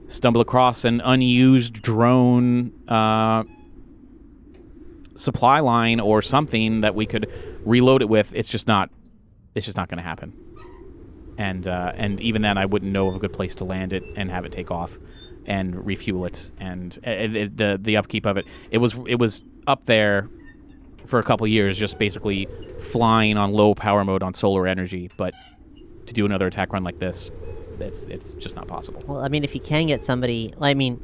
stumble across an unused drone supply line or something that we could reload it with, it's just not going to happen. And even then, I wouldn't know of a good place to land it and have it take off and refuel it, and the upkeep of it. It was up there for a couple years, just basically flying on low power mode on solar energy. But to do another attack run like this, it's just not possible. Well, I mean, if you can get somebody, I mean,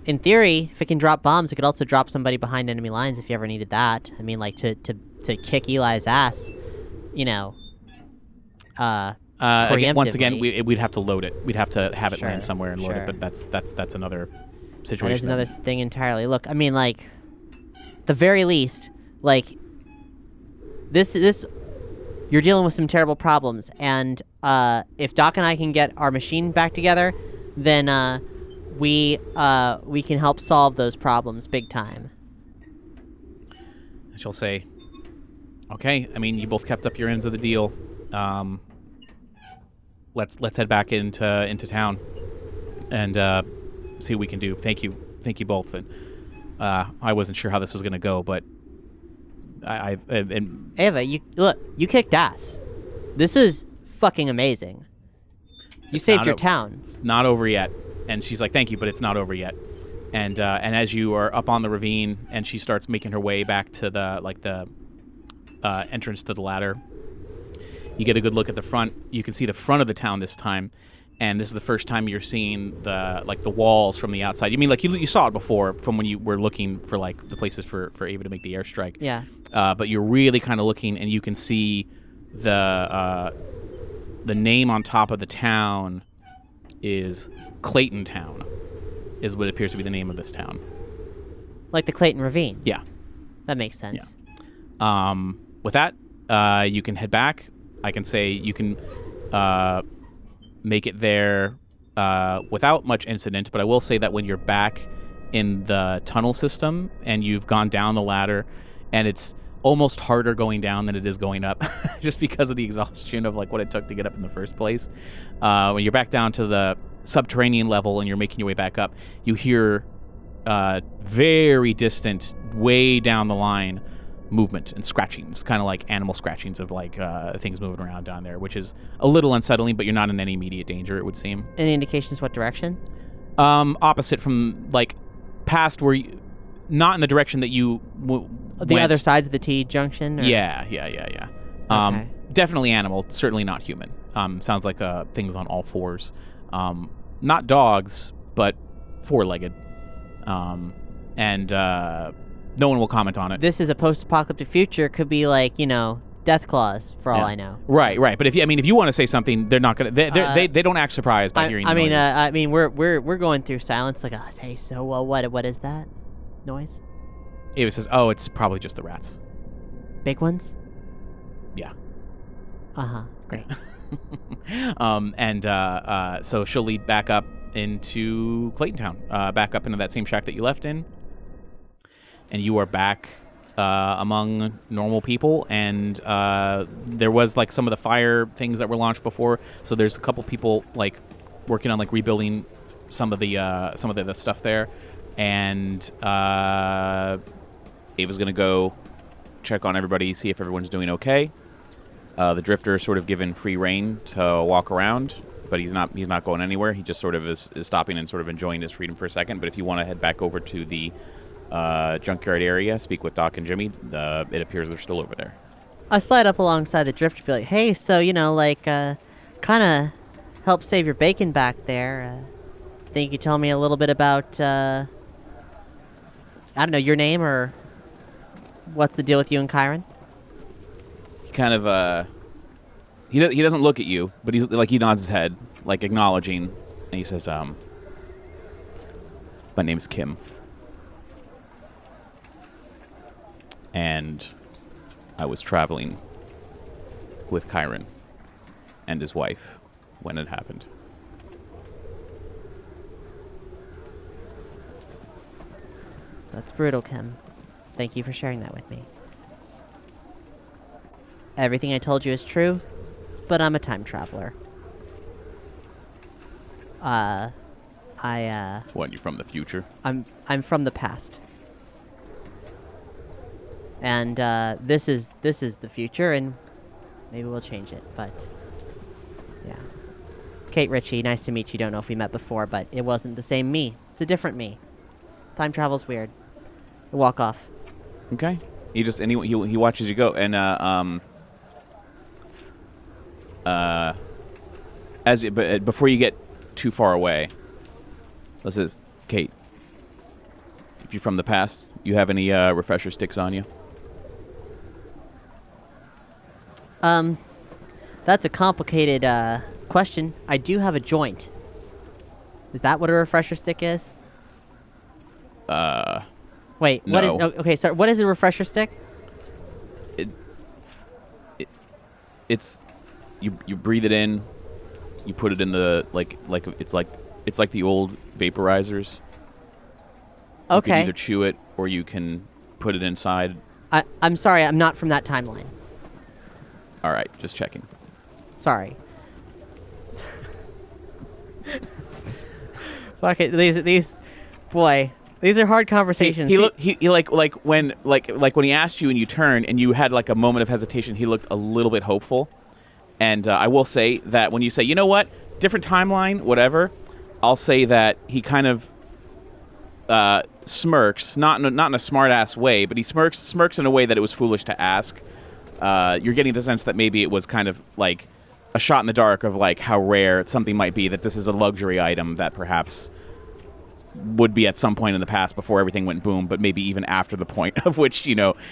in theory, if it can drop bombs, it could also drop somebody behind enemy lines if you ever needed that. I mean, like, to kick Eli's ass, once again, preemptively. we'd have to load it. We'd have to have it land Sure, somewhere and load sure. it, but that's another situation. That is another thing entirely. Look, I mean, like, the very least, like, this, you're dealing with some terrible problems, and if Doc and I can get our machine back together, then we can help solve those problems big time. She'll say, "Okay, I mean, you both kept up your ends of the deal. Let's head back into town and see what we can do. Thank you both." And I wasn't sure how this was going to go, but and Ava, you kicked ass. This is fucking amazing. You saved your town. It's not over yet. And she's like, "Thank you, but it's not over yet." And as you are up on the ravine, and she starts making her way back to the entrance to the ladder, you get a good look at the front. You can see the front of the town this time, and this is the first time you're seeing the walls from the outside. You mean like you saw it before from when you were looking for like the places for Ava to make the airstrike. Yeah. But you're really kind of looking, and you can see the name on top of the town is Clayton Town, is what appears to be the name of this town. Like the Clayton Ravine. Yeah. That makes sense. Yeah. With that, you can head back. I can say you can make it there without much incident, but I will say that when you're back in the tunnel system and you've gone down the ladder, and it's almost harder going down than it is going up just because of the exhaustion of like what it took to get up in the first place. When you're back down to the subterranean level and you're making your way back up, you hear very distant, way down the line movement and scratchings, kind of like animal scratchings of like things moving around down there, which is a little unsettling, but you're not in any immediate danger, it would seem. Any indications what direction? Opposite from like past where you, not in the direction that you The other sides of the T junction? Or? Yeah. Okay. Definitely animal, certainly not human. Sounds like things on all fours. Not dogs, but four-legged. And no one will comment on it. This is a post-apocalyptic future. Could be like, death claws for all I know. Right. But if you want to say something, they're not gonna. They don't act surprised by hearing. I mean, we're going through silence. Like, hey, so what is that noise? Ava says, "Oh, it's probably just the rats." Big ones? Yeah. Great. So she'll lead back up into Clayton Town, back up into that same shack that you left in, and you are back among normal people. And there was like some of the fire things that were launched before, so there's a couple people like working on like rebuilding some of the stuff there, and Ava's gonna go check on everybody, see if everyone's doing okay. The Drifter is sort of given free rein to walk around, but he's not going anywhere. He just sort of is stopping and sort of enjoying his freedom for a second. But if you want to head back over to the junkyard area, speak with Doc and Jimmy, it appears they're still over there. I slide up alongside the Drifter, be like, hey, so, kind of help save your bacon back there. Think you could tell me a little bit about, I don't know, your name, or what's the deal with you and Kyron? He kind of, he doesn't look at you, but he's like, he nods his head, like acknowledging, and he says, my name's Kim. And I was traveling with Kyron and his wife when it happened. That's brutal, Kim. Thank you for sharing that with me. Everything I told you is true, but I'm a time traveler. What, you from the future? I'm from the past. And this is the future, and maybe we'll change it, but yeah. Kate Ritchie, nice to meet you. Don't know if we met before, but it wasn't the same me. It's a different me. Time travel's weird. I walk off. Okay. He watches you go, and before you get too far away, this is Kate. if you're from the past, you have any refresher sticks on you? That's a complicated question. I do have a joint. Is that what a refresher stick is? Wait, what is? No. Okay, sorry. What is a refresher stick? It's you breathe it in, you put it in the it's like the old vaporizers. You Okay. can either chew it or you can put it inside. I'm sorry, I'm not from that timeline. All right, just checking. Sorry. Fuck it, these are hard conversations. He like when he asked you and you turned and you had like a moment of hesitation, he looked a little bit hopeful. And I will say that when you say, you know what, different timeline, whatever, I'll say that he kind of smirks, not in a smart ass way, but he smirks in a way that it was foolish to ask. You're getting the sense that maybe it was kind of like a shot in the dark of like how rare something might be, that this is a luxury item that perhaps would be at some point in the past before everything went boom, but maybe even after the point of which,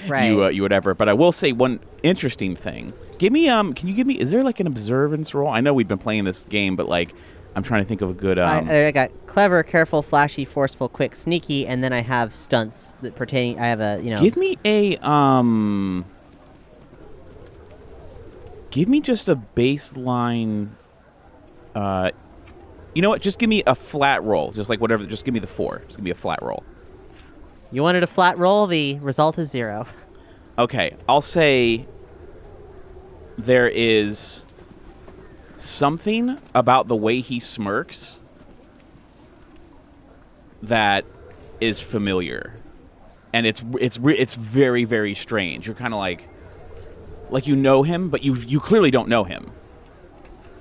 Right. you would ever. But I will say one interesting thing. Can you give me, is there like an observance roll? I know we've been playing this game, but like, I'm trying to think of a good... I got clever, careful, flashy, forceful, quick, sneaky, and then I have stunts that pertain... I have a, Give me a, give me just a baseline... you know what? Just give me a flat roll. Just like whatever. Just give me the 4. Just give me a flat roll. You wanted a flat roll? The result is 0. Okay. I'll say there is something about the way he smirks that is familiar. And it's very, very strange. You're kind of like you know him, but you clearly don't know him.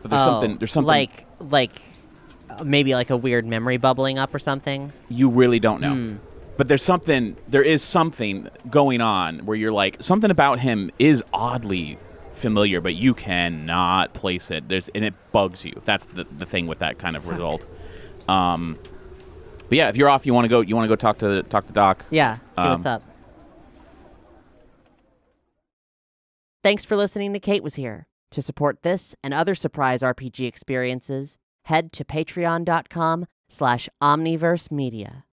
But there's something like maybe like a weird memory bubbling up or something. You really don't know. But there is something going on where you're like, something about him is oddly familiar, but you cannot place it. And it bugs you. That's the thing with that kind of result. But yeah, if you're off, you want to go talk to Doc. Yeah, see what's up. Thanks for listening to Kate Was Here. To support this and other surprise RPG experiences, head to patreon.com/omniverse media.